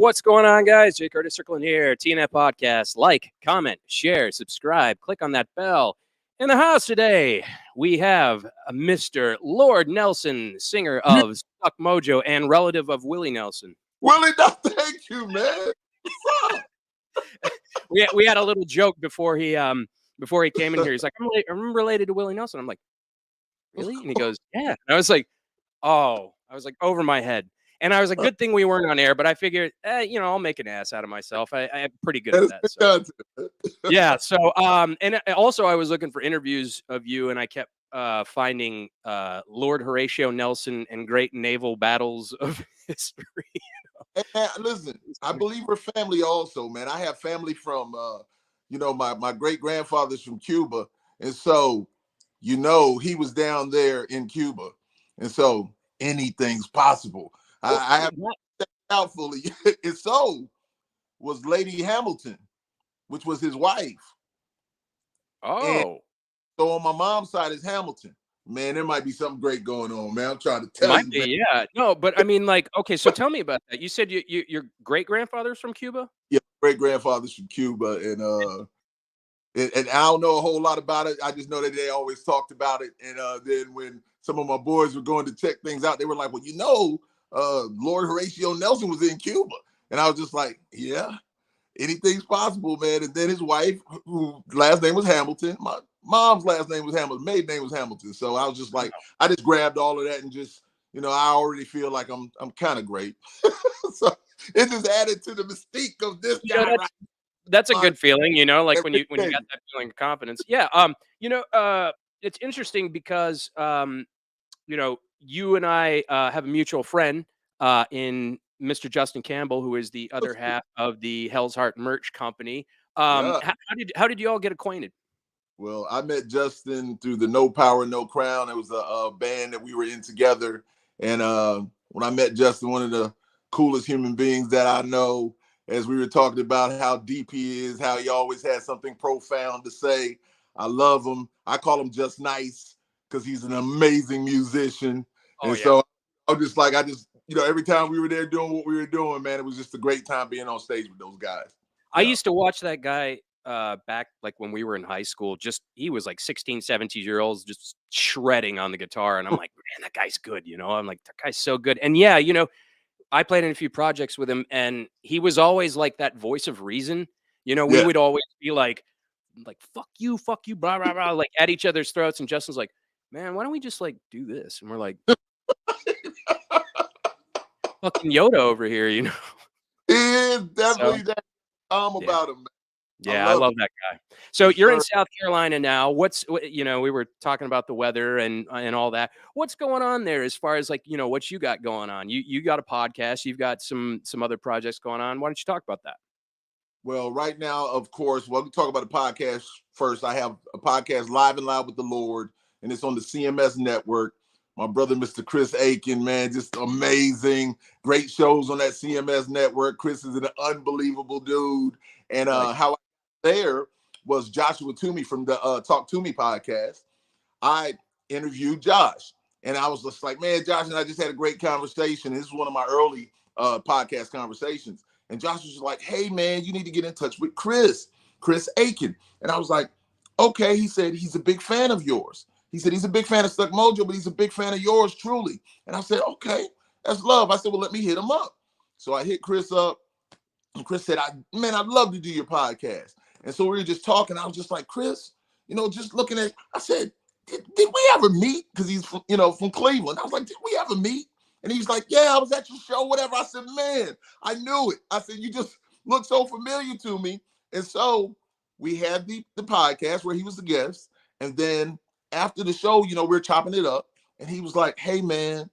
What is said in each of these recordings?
What's going on, guys? Jay Curtis Strickland here, TNet Podcast. Like, comment, share, subscribe, click on that bell. In the house today, we have Mr. Lord Nelson, singer of Stuck MOJO and relative of Willie Nelson. Willie, no, thank you, man. What's up? We had a little joke before he came in here. He's like, I'm related to Willie Nelson. I'm like, really? And he goes, yeah. And I was like, over my head. And I was like, good thing we weren't on air, but I figured, I'll make an ass out of myself. I'm pretty good at that. So. Yeah. So, and also I was looking for interviews of you, and I kept finding Lord Horatio Nelson and great naval battles of history. And listen, I believe we're family also, man. I have family from, my great grandfather's from Cuba. And so, he was down there in Cuba. And so anything's possible. I have out fully. And so was Lady Hamilton, which was his wife. Oh. And so on my mom's side is Hamilton. Man, there might be something great going on, man. I'm trying to tell you. Man. Yeah. No, but I mean, okay, so tell me about that. You said your great-grandfather's from Cuba? Yeah, great-grandfather's from Cuba. And I don't know a whole lot about it. I just know that they always talked about it. And then when some of my boys were going to check things out, they were like, well, Lord Horatio Nelson was in Cuba. And I was just like, yeah, anything's possible, man. And then his wife, whose last name was Hamilton, my mom's last name was Hamilton, maiden name was Hamilton. So I was just like, I just grabbed all of that and just, I already feel like I'm kind of great. So it just added to the mystique of this guy. That's a good feeling, like when you got that feeling of confidence. Yeah. It's interesting because, you and I have a mutual friend in Mr. Justin Campbell, who is the other half of the Hell's Heart merch company. How did you all get acquainted? Well, I met Justin through the No Power, No Crown. It was a band that we were in together. And when I met Justin, one of the coolest human beings that I know, as we were talking about how deep he is, how he always has something profound to say. I love him. I call him Just Nice because he's an amazing musician. So I was just like, every time we were there doing what we were doing, man, it was just a great time being on stage with those guys. I used to watch that guy back like when we were in high school. He was like 16, 17-year-olds just shredding on the guitar. And I'm like, man, that guy's good. I'm like, that guy's so good. And yeah, I played in a few projects with him, and he was always like that voice of reason. We would always be like, fuck you, blah, blah, blah, like at each other's throats. And Justin's like, man, why don't we just like do this? And we're like, fucking Yoda over here, He is definitely that calm about him, man. Yeah, I love that guy. So you're in South Carolina now. We were talking about the weather and all that. What's going on there as far as like, what you got going on? You got a podcast, you've got some other projects going on. Why don't you talk about that? Well, right now, of course, we talk about the podcast first. I have a podcast, Live and Loud with the Lord, and it's on the CMS network. My brother, Mr. Chris Aiken, man, just amazing. Great shows on that CMS network. Chris is an unbelievable dude. And how I there was Joshua Toomey from the Talk To Me podcast. I interviewed Josh, and I was just like, man, Josh and I just had a great conversation. This is one of my early podcast conversations. And Josh was just like, hey, man, you need to get in touch with Chris Aiken. And I was like, okay. He said, he's a big fan of yours. He said, he's a big fan of Stuck MOJO, but he's a big fan of yours, truly. And I said, okay, that's love. I said, well, let me hit him up. So I hit Chris up, and Chris said, I'd love to do your podcast. And so we were just talking. I was just like, Chris, just looking at, I said, did we ever meet? Because he's from Cleveland. I was like, did we ever meet? And he's like, yeah, I was at your show, whatever. I said, man, I knew it. I said, you just look so familiar to me. And so we had the podcast where he was the guest. And then after the show, we're chopping it up. And he was like, hey, man,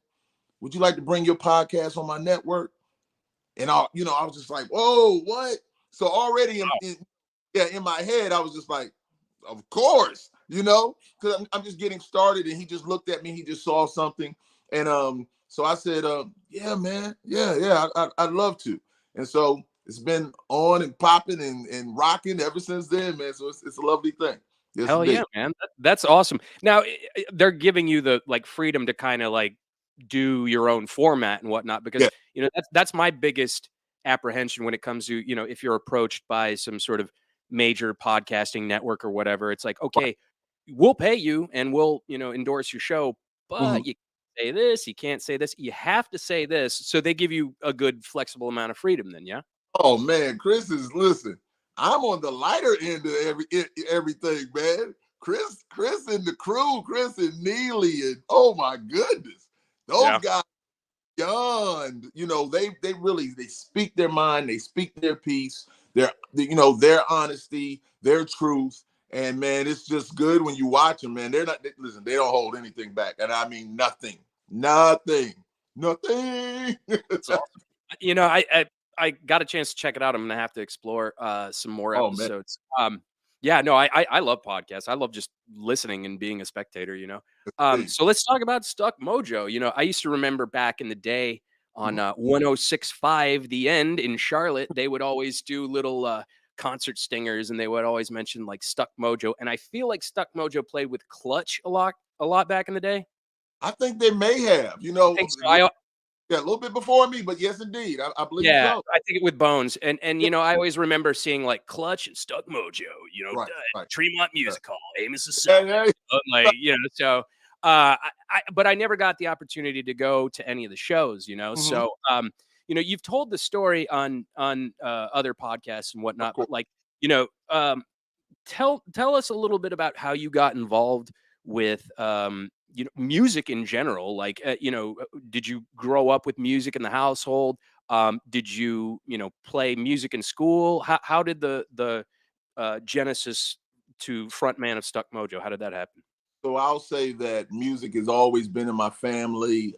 would you like to bring your podcast on my network? And I was just like, whoa, what? So already in my head, I was just like, of course, because I'm just getting started. And he just looked at me. He just saw something. And so I said, yeah, man. Yeah, I'd love to. And so it's been on and popping and rocking ever since then, man. So it's a lovely thing. Yes, hell yeah, man. That's awesome. Now, they're giving you the freedom to kind of like do your own format and whatnot, because, that's my biggest apprehension when it comes to, if you're approached by some sort of major podcasting network or whatever. It's like, okay, we'll pay you and we'll, endorse your show, Mhm. but you can't say this, you can't say this, you have to say this. So they give you a good flexible amount of freedom then, yeah? Oh man, listen. I'm on the lighter end of everything, man. Chris and the crew, Chris and Neely, and oh my goodness, those Yeah. guys beyond. They really they speak their mind, they speak their piece, their honesty, their truth, and man, it's just good when you watch them, man. Listen, they don't hold anything back, and I mean nothing, nothing, nothing. It's awesome. I got a chance to check it out. I'm gonna have to explore some more Oh man. episodes. Yeah, no, I love podcasts. I love just listening and being a spectator. Hey. So let's talk about Stuck Mojo. I used to remember back in the day on Mhm. 106.5 The End in Charlotte, they would always do little concert stingers, and they would always mention like Stuck Mojo. And I feel like Stuck Mojo played with Clutch a lot back in the day. I think they may have, I think so. yeah, a little bit before me, but yes, indeed, I believe Yeah, so. I think it with Bones, and Yeah, I always remember seeing like Clutch and Stuck Mojo, right, right. Tremont Yeah, Music Hall, Amos yeah, Aside, yeah. like so. But I never got the opportunity to go to any of the shows, Mhm. So, you've told the story on other podcasts and Of whatnot, course. but like, you know, um, tell us a little bit about how you got involved with music in general. Like did you grow up with music in the household? Did you play music in school? How did the genesis to frontman of Stuck Mojo, how did that happen? So I'll say that music has always been in my family.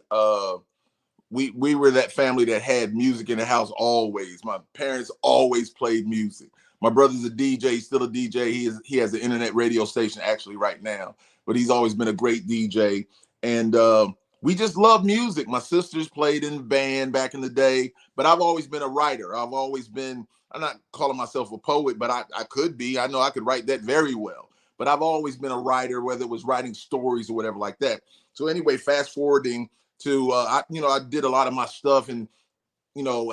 We were that family that had music in the house always. My parents always played music. My brother's a DJ, still a DJ. He has an internet radio station actually right now, but he's always been a great DJ. And we just love music. My sisters played in band back in the day, but I've always been a writer. I'm not calling myself a poet, but I could be. I know I could write that very well. But I've always been a writer, whether it was writing stories or whatever like that. So anyway, fast forwarding to I did a lot of my stuff and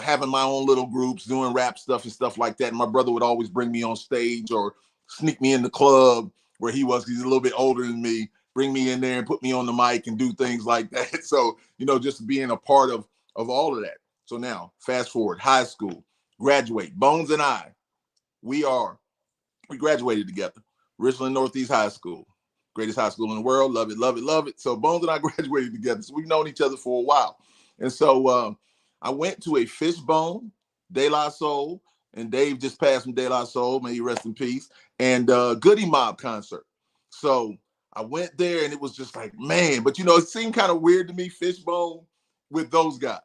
having my own little groups, doing rap stuff and stuff like that. And my brother would always bring me on stage or sneak me in the club where he's a little bit older than me, bring me in there and put me on the mic and do things like that. So, just being a part of all of that. So now fast forward, high school, graduate, Bones and I, we graduated together. Richland Northeast High School, greatest high school in the world. Love it, love it, love it. So Bones and I graduated together. So we've known each other for a while. And so I went to a Fishbone, De La Soul, and Dave just passed from De La Soul, may he rest in peace, and Goody Mob concert. So I went there and it was just like, man, but it seemed kind of weird to me, Fishbone with those guys.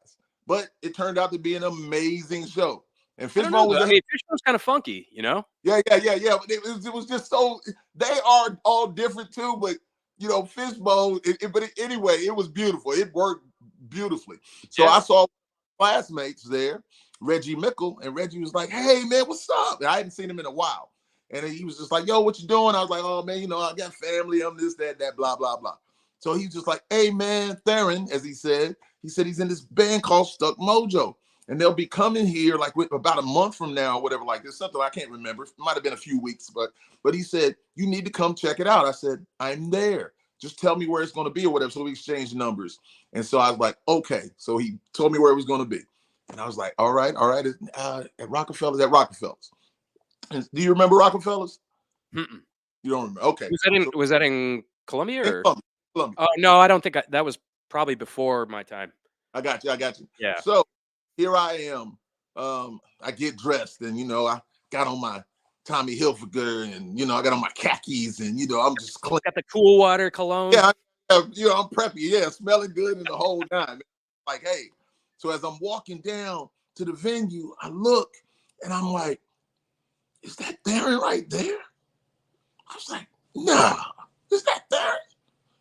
But it turned out to be an amazing show. And I don't know Fishbone though. was I mean, Fishbone's kind of funky. yeah, yeah, yeah, yeah. But it was just so they are all different too, but Fishbone. Anyway, it was beautiful. It worked beautifully. So Yeah. I saw classmates there, Reggie Mickle, and Reggie was like, "Hey man, what's up?" And I hadn't seen him in a while, and he was just like, "Yo, what you doing?" I was like, "Oh man, I got family. I'm this, that, blah, blah, blah." So he's just like, "Hey man, Theron," as he said he's in this band called Stuck Mojo. And they'll be coming here like about a month from now or whatever like this, something I can't remember. It might have been a few weeks, but he said, you need to come check it out. I said, I'm there. Just tell me where it's going to be or whatever. So we exchanged numbers. And so I was like, okay. So he told me where it was going to be. And I was like, all right. At Rockefeller's. And do you remember Rockefeller's? Mm-mm. You don't remember? Okay. Was that in Columbia In or? Columbia, Columbia. Oh no, I don't think that was probably before my time. I got you. I got you. Yeah. So here I am. I get dressed and, I got on my Tommy Hilfiger and, I got on my khakis and, I'm just clean. Got the cool water cologne. Yeah, I'm preppy. Yeah, smelling good and the whole nine. Like, hey. So as I'm walking down to the venue, I look and I'm like, is that Darren right there? I was like, nah, is that Darren?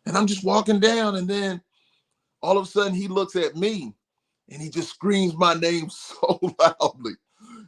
And I'm just walking down and then all of a sudden he looks at me and he just screams my name so loudly.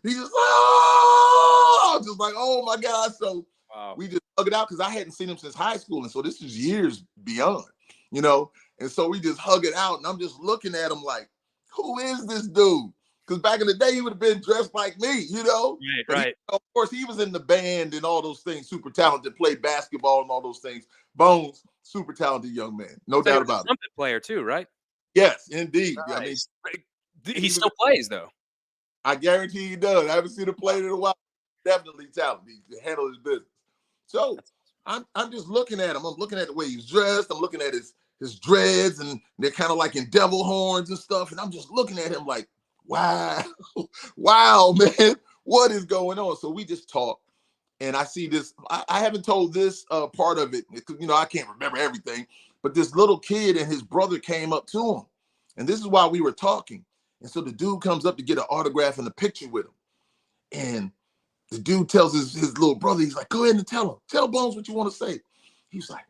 He just, oh, just like, oh my God. So Wow. we just hug it out because I hadn't seen him since high school. And so this is years beyond. And so we just hug it out. And I'm just looking at him like, who is this dude? Because back in the day, he would have been dressed like me, you know. Right, But he, right. of course, he was in the band and all those things. Super talented, played basketball and all those things. Bones, super talented young man, no So he doubt was a about it. trumpet player too, right? Yes, indeed. I mean, Nice. He he was. still plays though. I guarantee he does. I haven't seen him play in a while. Definitely talented. He can handle his business. So I'm just looking at him. I'm looking at the way he's dressed. I'm looking at his dreads, and they're kind of like in devil horns and stuff. And I'm just looking at him like, wow, wow, man, what is going on? So we just talk, and I see this. I haven't told this part of it because I can't remember everything. But this little kid and his brother came up to him, and this is why we were talking. And so the dude comes up to get an autograph and a picture with him, and the dude tells his little brother, he's like, go ahead and tell Bones what you want to say. He's like,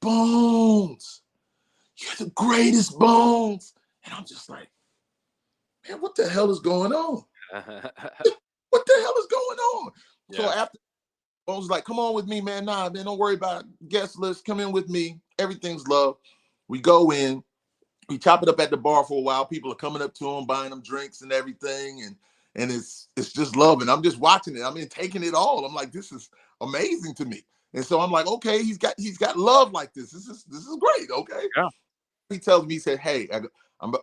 Bones, you're the greatest, Bones. And I'm just like, man, what the hell is going on? What the hell is going on? Yeah. So after Bones was like, come on with me, man. Nah, man, don't worry about it. Guest list. Come in with me. Everything's love. We go in. We chop it up at the bar for a while. People are coming up to him, buying them drinks and everything. And it's just love. And I'm just watching it. I mean, taking it all. I'm like, this is amazing to me. And so I'm like, okay, he's got love like this. This is great. Okay. Yeah. He tells me, he said, hey,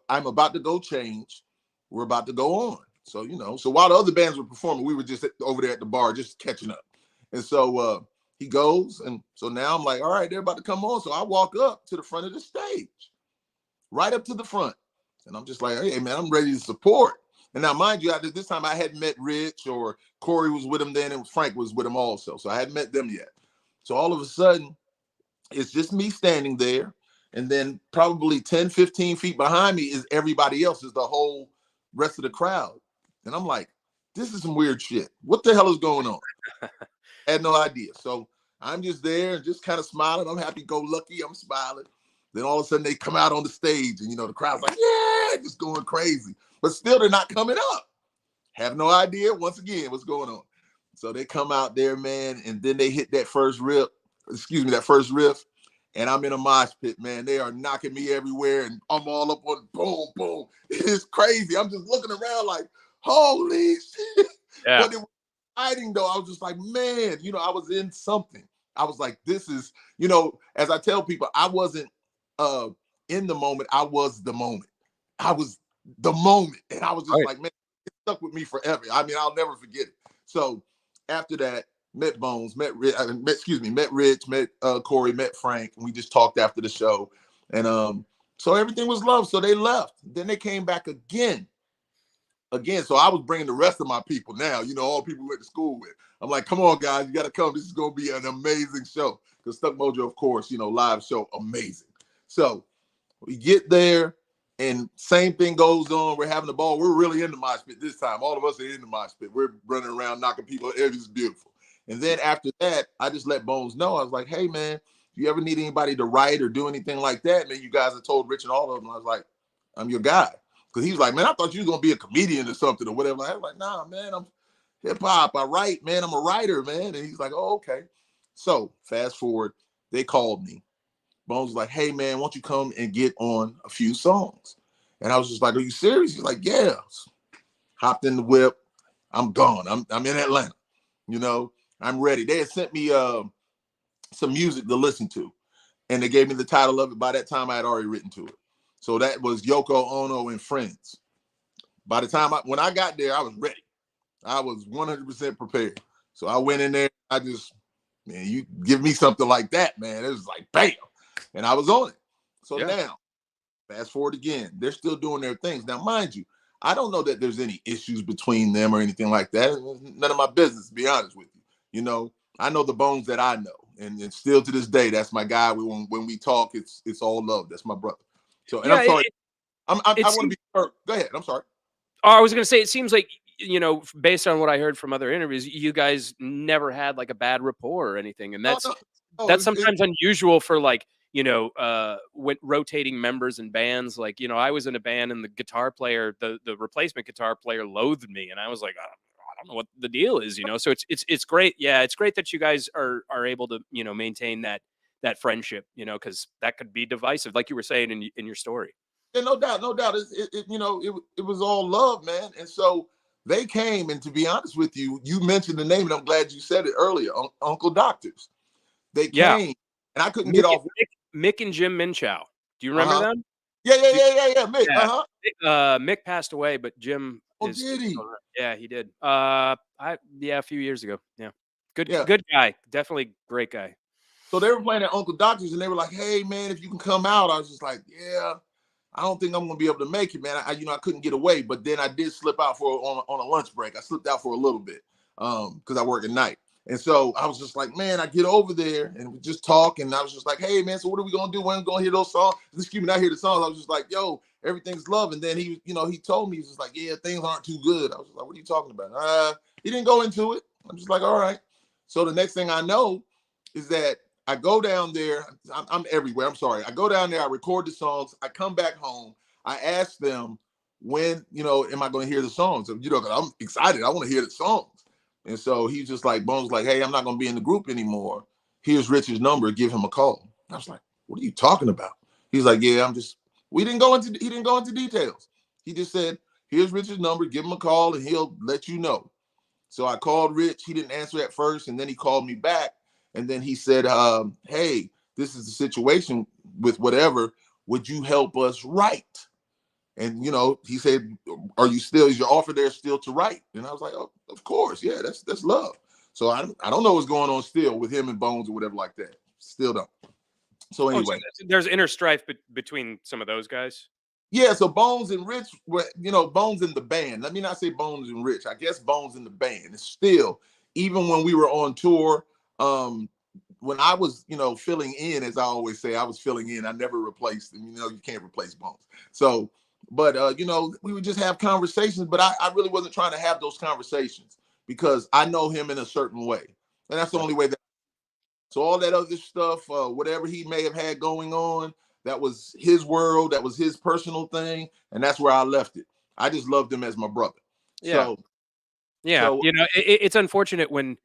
I'm about to go change. We're about to go on. So, so while the other bands were performing, we were just over there at the bar, just catching up. And so he goes. And so now I'm like, all right, they're about to come on. So I walk up to the front of the stage, right up to the front. And I'm just like, hey, man, I'm ready to support. And now, mind you, this time I hadn't met Rich, or Corey was with him then, and Frank was with him also. So I hadn't met them yet. So all of a sudden, it's just me standing there. And then probably 10, 15 feet behind me is everybody else, is the whole rest of the crowd. And I'm like, this is some weird shit. What the hell is going on? I had no idea. So I'm just there and just kind of smiling. I'm happy-go-lucky. I'm smiling. Then all of a sudden they come out on the stage and, the crowd's like, yeah, just going crazy. But still, they're not coming up. Have no idea, once again, what's going on. So they come out there, man, and then they hit that first riff. And I'm in a mosh pit, man. They are knocking me everywhere, and I'm all up on boom, boom. It's crazy. I'm just looking around like, holy shit. Yeah. But it was exciting, though. I was just like, man, I was in something. I was like, this is, as I tell people, I wasn't in the moment. I was the moment. I was the moment. And I was just like, man, it stuck with me forever. I mean, I'll never forget it. So after that, met Bones, met Rich, met Corey, met Frank, and we just talked after the show. And so everything was love. So they left. Then they came back again. So I was bringing the rest of my people now, all the people we went to school with. I'm like, come on, guys, you got to come. This is going to be an amazing show. Because Stuck Mojo, of course, live show, amazing. So we get there, and same thing goes on. We're having the ball. We're really in the mosh pit this time. All of us are in the mosh pit. We're running around, knocking people. It is beautiful. And then after that, I just let Bones know. I was like, hey, man, if you ever need anybody to write or do anything like that, man, you guys have told Rich and all of them. I was like, I'm your guy. Because he was like, man, I thought you were going to be a comedian or something or whatever. I was like, nah, man, I'm hip-hop. I write, man. I'm a writer, man. And he's like, oh, okay. So fast forward, they called me. Bones was like, hey, man, won't you come and get on a few songs? And I was just like, are you serious? He's like, yeah. Hopped in the whip. I'm gone. I'm in Atlanta. I'm ready. They had sent me some music to listen to, and they gave me the title of it. By that time, I had already written to it. So that was Yoko Ono and Friends. By the time when I got there, I was ready. I was 100% prepared. So I went in there. Man, you give me something like that, man. It was like, bam. And I was on it. So now, fast forward again. They're still doing their things. Now, mind you, I don't know that there's any issues between them or anything like that. None of my business, to be honest with you. I know the Bones that I know. And still to this day, that's my guy. When we talk, it's all love. That's my brother. So, and I'm sorry. I want to be sure. Go ahead. I'm sorry. Oh, I was going to say, it seems like, based on what I heard from other interviews, you guys never had like a bad rapport or anything. And that's sometimes unusual for like, when rotating members in bands. Like, I was in a band and the guitar player, the replacement guitar player loathed me. And I was like, I don't know what the deal is, so it's great. Yeah. It's great that you guys are able to, maintain that friendship, because that could be divisive, like you were saying in your story. Yeah, no doubt, no doubt. It was all love, man. And so they came, and to be honest with you, you mentioned the name, and I'm glad you said it earlier. Uncle Doctors. They Yeah, came, and I couldn't Mick, get off. Mick and Jim Minchow. Do you Uh remember huh. them? Yeah, yeah, Do- yeah, yeah, yeah. Mick. yeah, Uh huh. Mick passed away, but Jim Oh, is did he? still around. Yeah, he did. A few years ago. Yeah, Yeah. good guy. Definitely great guy. So they were playing at Uncle Doctor's, and they were like, "Hey, man, if you can come out." I was just like, "Yeah, I don't think I'm gonna be able to make it, man." I couldn't get away, but then I did slip out on a lunch break. I slipped out for a little bit because I work at night, and so I was just like, "Man, I get over there and we just talk." And I was just like, "Hey, man, so what are we gonna do? When we gonna hear those songs?" Excuse me, not hear the songs. I was just like, "Yo, everything's love." And then he told me, he's just like, "Yeah, things aren't too good." I was just like, "What are you talking about?" He didn't go into it. I'm just like, "All right." So the next thing I know is that I go down there. I'm everywhere. I'm sorry. I go down there. I record the songs. I come back home. I ask them when, am I going to hear the songs? Because I'm excited. I want to hear the songs. And so he's just like, Bones, like, hey, I'm not going to be in the group anymore. Here's Richard's number. Give him a call. I was like, what are you talking about? He's like, yeah, he didn't go into details. He just said, here's Richard's number. Give him a call and he'll let you know. So I called Rich. He didn't answer at first. And then he called me back. And then he said, hey, this is the situation with whatever. Would you help us write? And, he said, is your offer there still to write? And I was like, oh, of course. Yeah, that's love. So I don't know what's going on still with him and Bones or whatever like that. Still don't. So Oh, so anyway. there's inner strife between some of those guys. Yeah, so Bones and Rich were, Bones in the band. Let me not say Bones and Rich. I guess Bones in the band. It's still, even when we were on tour, when I was, filling in, as I always say, I was filling in. I never replaced them. You can't replace Bones. So, but we would just have conversations, but I really wasn't trying to have those conversations because I know him in a certain way. And that's the only way that. So all that other stuff, whatever he may have had going on, that was his world, that was his personal thing, and that's where I left it. I just loved him as my brother. Yeah, So, yeah. so It's unfortunate when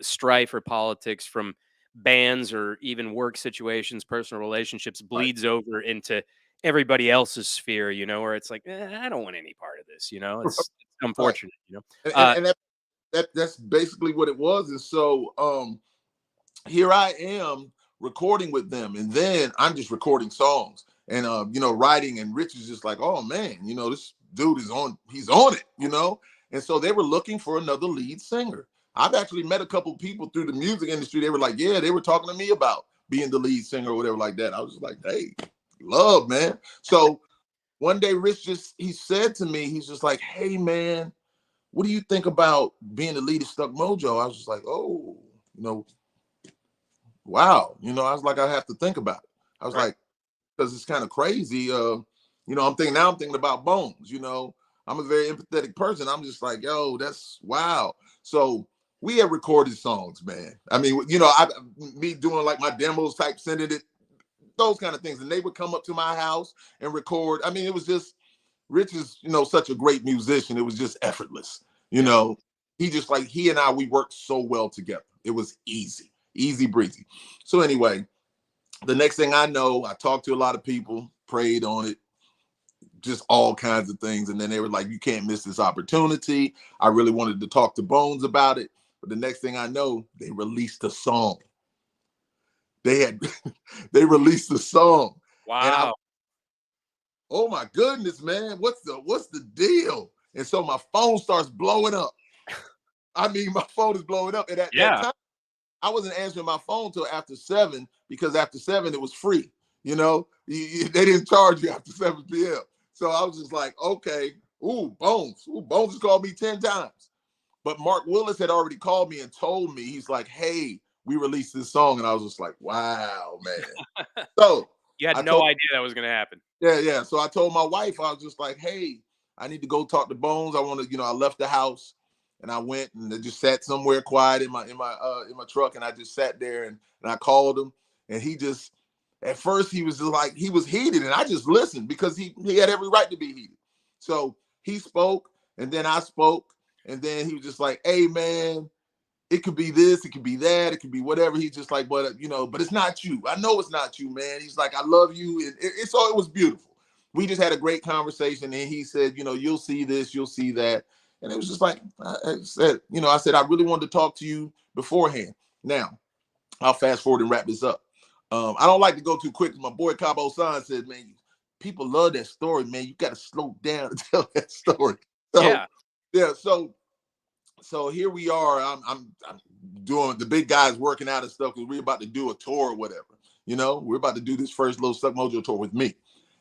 strife or politics from bands or even work situations, personal relationships right, bleeds over into everybody else's sphere. Where it's like, I don't want any part of this. It's right, unfortunate. and, and that's basically what it was. And so, here I am recording with them, and then I'm just recording songs and writing. And Rich is just like, oh man, this dude he's on it, And so they were looking for another lead singer. I've actually met a couple people through the music industry. They were like, yeah, they were talking to me about being the lead singer or whatever like that. I was just like, hey, love, man. So one day Rich he said to me, he's just like, hey man, what do you think about being the lead of Stuck Mojo? I was just like, oh, wow. I was like, I have to think about it. I was Right. like, because it's kind of crazy. I'm thinking about Bones. I'm a very empathetic person. I'm just like, yo, that's wow. So we have recorded songs, man. I mean, me doing like my demos type, sending it, those kind of things. And they would come up to my house and record. I mean, it was just, Rich is, such a great musician. It was just effortless. Yeah. He and I, we worked so well together. It was easy breezy. So anyway, the next thing I know, I talked to a lot of people, prayed on it, just all kinds of things. And then they were like, you can't miss this opportunity. I really wanted to talk to Bones about it. But the next thing I know, they released a song. They released a song. And Wow. oh my goodness, man, what's the deal? And so my phone starts blowing up. I mean, my phone is blowing up. And at that Yeah. time, I wasn't answering my phone till after 7 because after 7 it was free. They didn't charge you after 7 p.m. So I was just like, okay, Bones has called me 10 times. But Mark Willis had already called me and told me, he's like, hey, we released this song. And I was just like, wow, man. So You had I no told, idea that was going to happen. yeah. So I told my wife, I was just like, hey, I need to go talk to Bones. I want to, I left the house and I went and I just sat somewhere quiet in my truck, and I just sat there and I called him, and he just, at first he was just like, he was heated, and I just listened because he had every right to be heated. So he spoke, and then I spoke, and then he was just like, hey man, it could be this, it could be that, it could be whatever. He's just like, but but it's not you. I know it's not you, man. He's like, I love you, and it's all. It was beautiful. We just had a great conversation, and he said, you'll see this, you'll see that, and it was just like I said, I said I really wanted to talk to you beforehand. Now, I'll fast forward and wrap this up. I don't like to go too quick. My boy Cabo San said, man, people love that story, man. You got to slow down and tell that story. So, yeah, so here we are. I'm doing the big guys working out and stuff because we're about to do a tour or whatever. We're about to do this first little Stuck Mojo tour with me.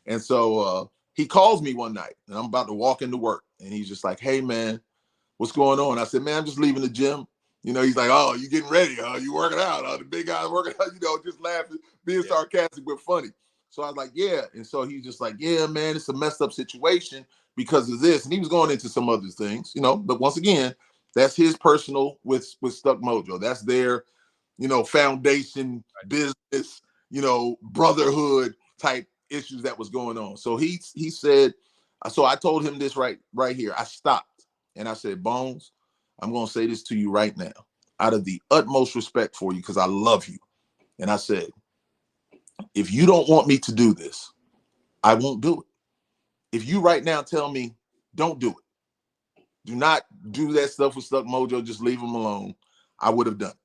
And so he calls me one night and I'm about to walk into work. And he's just like, hey, man, what's going on? I said, man, I'm just leaving the gym. He's like, oh, you getting ready? You working out? The big guy's working out, just laughing, being sarcastic but funny. So I was like, yeah. And so he's just like, yeah, man, it's a messed up situation because of this. And he was going into some other things, but once again, that's his personal with Stuck Mojo. That's their, foundation, business, brotherhood type issues that was going on. So he said, so I told him this right here. I stopped and I said, Bones, I'm going to say this to you right now, out of the utmost respect for you, because I love you. And I said, if you don't want me to do this, I won't do it. If you right now tell me, don't do it, do not do that stuff with Stuck Mojo, just leave them alone, I would have done it.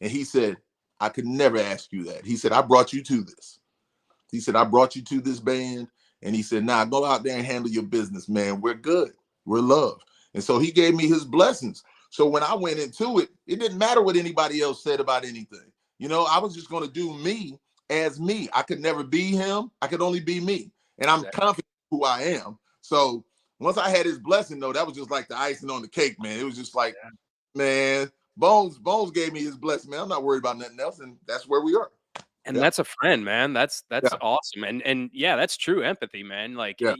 And he said, I could never ask you that. He said, I brought you to this. He said, I brought you to this band. And he said, nah, go out there and handle your business, man. We're good. We're loved. And so he gave me his blessings. So when I went into it, it didn't matter what anybody else said about anything. I was just going to do me as me. I could never be him. I could only be me. And I'm confident who I am. So once I had his blessing, though, that was just like the icing on the cake, man. It was just like, man, Bones gave me his blessing, man. I'm not worried about nothing else. And that's where we are. And that's a friend, man. That's awesome. And yeah, that's true empathy, man. Like, yeah,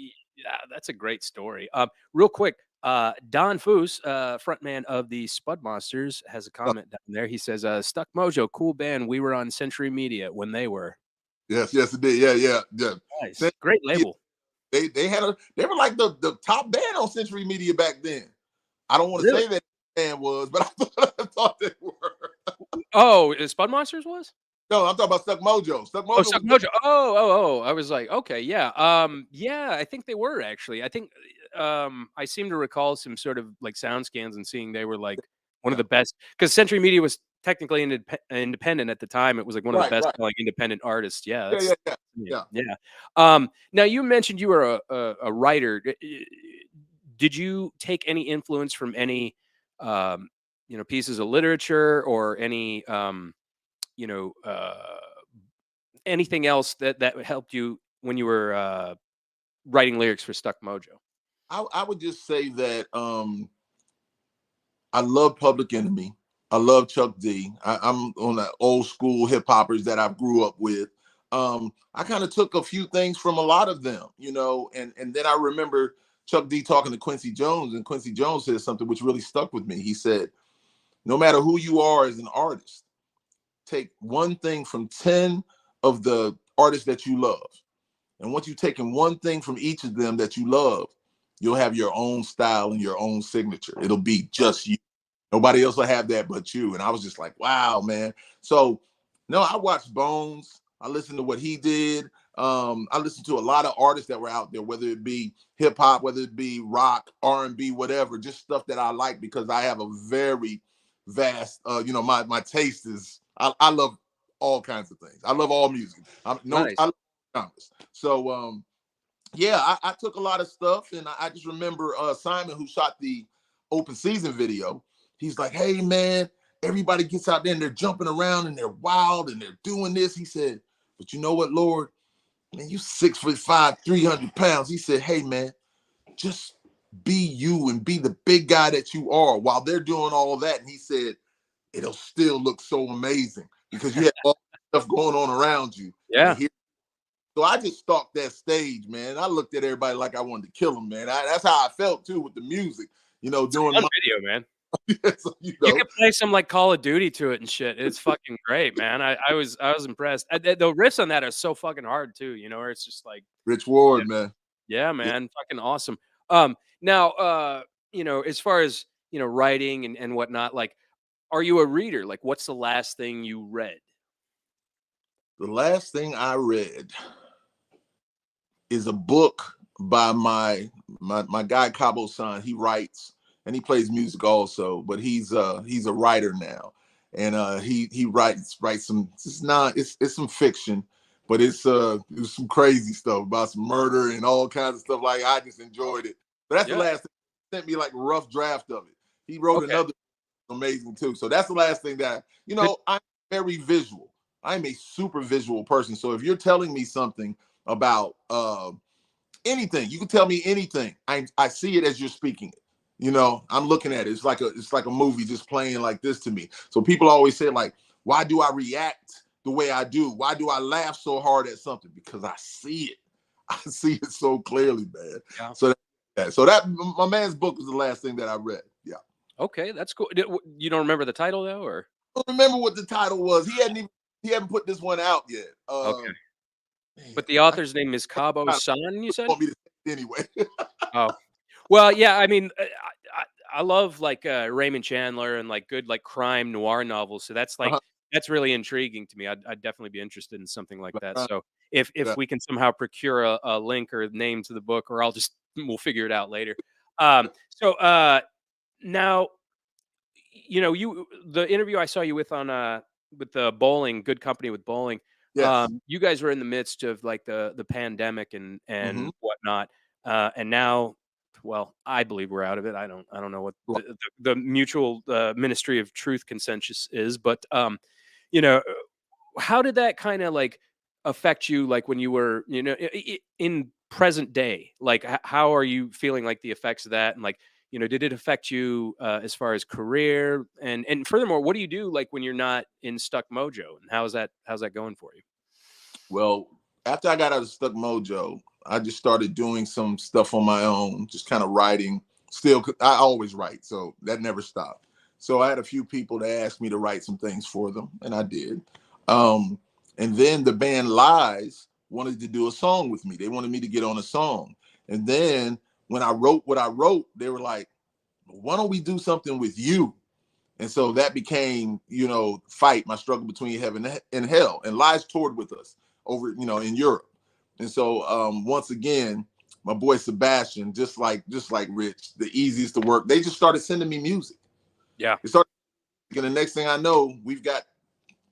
that's a great story. Real quick, Don Foose, frontman of the Spud Monsters, has a comment down there. He says, Stuck Mojo, cool band. We were on Century Media when they were. Yes, it did. Yeah. Nice. Great label. They were like the top band on Century Media back then. I don't want to say that band was, but I thought they were. Oh, Spud Monsters was? No, I'm talking about Stuck Mojo. Stuck Mojo. Oh. I was like, okay, yeah. Yeah, I think they were actually. I think I seem to recall some sort of like sound scans and seeing they were like one of the best, because Century Media was technically independent at the time. It was like one of the best selling independent artists. Yeah. Now you mentioned you were a writer. Did you take any influence from any pieces of literature or any anything else that helped you when you were writing lyrics for Stuck Mojo? I would just say that I love Public Enemy. I love Chuck D. I'm on the old school hip hoppers that I grew up with. I kind of took a few things from a lot of them, and then I remember Chuck D talking to Quincy Jones, and Quincy Jones said something which really stuck with me. He said, no matter who you are as an artist, take one thing from 10 of the artists that you love. And once you've taken one thing from each of them that you love, you'll have your own style and your own signature. It'll be just you. Nobody else will have that but you. And I was just like, wow, man. So, no, I watched Bones. I listened to what he did. I listened to a lot of artists that were out there, whether it be hip hop, whether it be rock, R&B, whatever, just stuff that I like because I have a very vast, my taste is, I love all kinds of things. I love all music. I love genres. So, I took a lot of stuff, and I just remember Simon, who shot the open season video. He's like, hey, man, everybody gets out there and they're jumping around and they're wild and they're doing this. He said, but you know what, Lord? Man, you 6'5", 300 pounds. He said, hey, man, just be you and be the big guy that you are while they're doing all of that. And he said, it'll still look so amazing because you have all stuff going on around you. Yeah. So I just stalked that stage, man. I looked at everybody like I wanted to kill them, man. That's how I felt too with the music, doing my video, man. So, you can play some like Call of Duty to it and shit. It's fucking great, man. I was impressed. The riffs on that are so fucking hard too, where it's just like Rich Ward, man. Yeah, man. Yeah. Fucking awesome. Now, as far as, writing and whatnot, like, Are you a reader? Like, what's the last thing you read? The last thing I read is a book by my guy Cabo San. He writes and he plays music also, but he's a writer now, and he writes some. It's some fiction, but it's some crazy stuff about some murder and all kinds of stuff. Like, I just enjoyed it. But that's the Yeah. last thing. He sent me like a rough draft of it. He wrote Okay. another amazing too. So that's the last thing that Did- I'm very visual. I'm a super visual person. So if you're telling me something about anything, you can tell me anything. I see it as you're speaking it. I'm looking at it. It's like a movie just playing like this to me. So people always say, like, why do I react the way I do? Why do I laugh so hard at something? Because I see it. I see it so clearly, man. Yeah. So that my man's book was the last thing that I read. Yeah. Okay, that's cool. You don't remember the title though, or? I don't remember what the title was. He hadn't put this one out yet. Okay. Man, But the author's name is Cabo I San, you said? want me to say it anyway. Oh. Well, yeah, I mean, I love like Raymond Chandler and like good like crime noir novels. So Uh-huh. that's really intriguing to me. I'd definitely be interested in something like that. Uh, So if yeah. we can somehow procure a link or name to the book, or we'll figure it out later. So now, the interview I saw you with on with the bowling, Good Company with Bowling. Yes. You guys were in the midst of like the pandemic and Mm-hmm. whatnot, and now, well, I believe we're out of it. I don't know what Right. the mutual Ministry of Truth consensus is, but you know, how did that kind of like affect you, like when you were, in present day? Like, how are you feeling like the effects of that? And like, did it affect you as far as career? And furthermore, what do you do like when you're not in Stuck Mojo? And how's that going for you? Well, after I got out of Stuck Mojo, I just started doing some stuff on my own, just kind of writing. Still, I always write, so that never stopped. So I had a few people that asked me to write some things for them, and I did. Um, and then the band Lies wanted to do a song with me. They wanted me to get on a song. And then when I wrote what I wrote, they were like, "Why don't we do something with you?" And so that became, Fight, my struggle between heaven and hell. And Lies toured with us over, in Europe. And so once again, my boy Sebastian, just like Rich, the easiest to work. They just started sending me music. Yeah. They started, and the next thing I know, we've got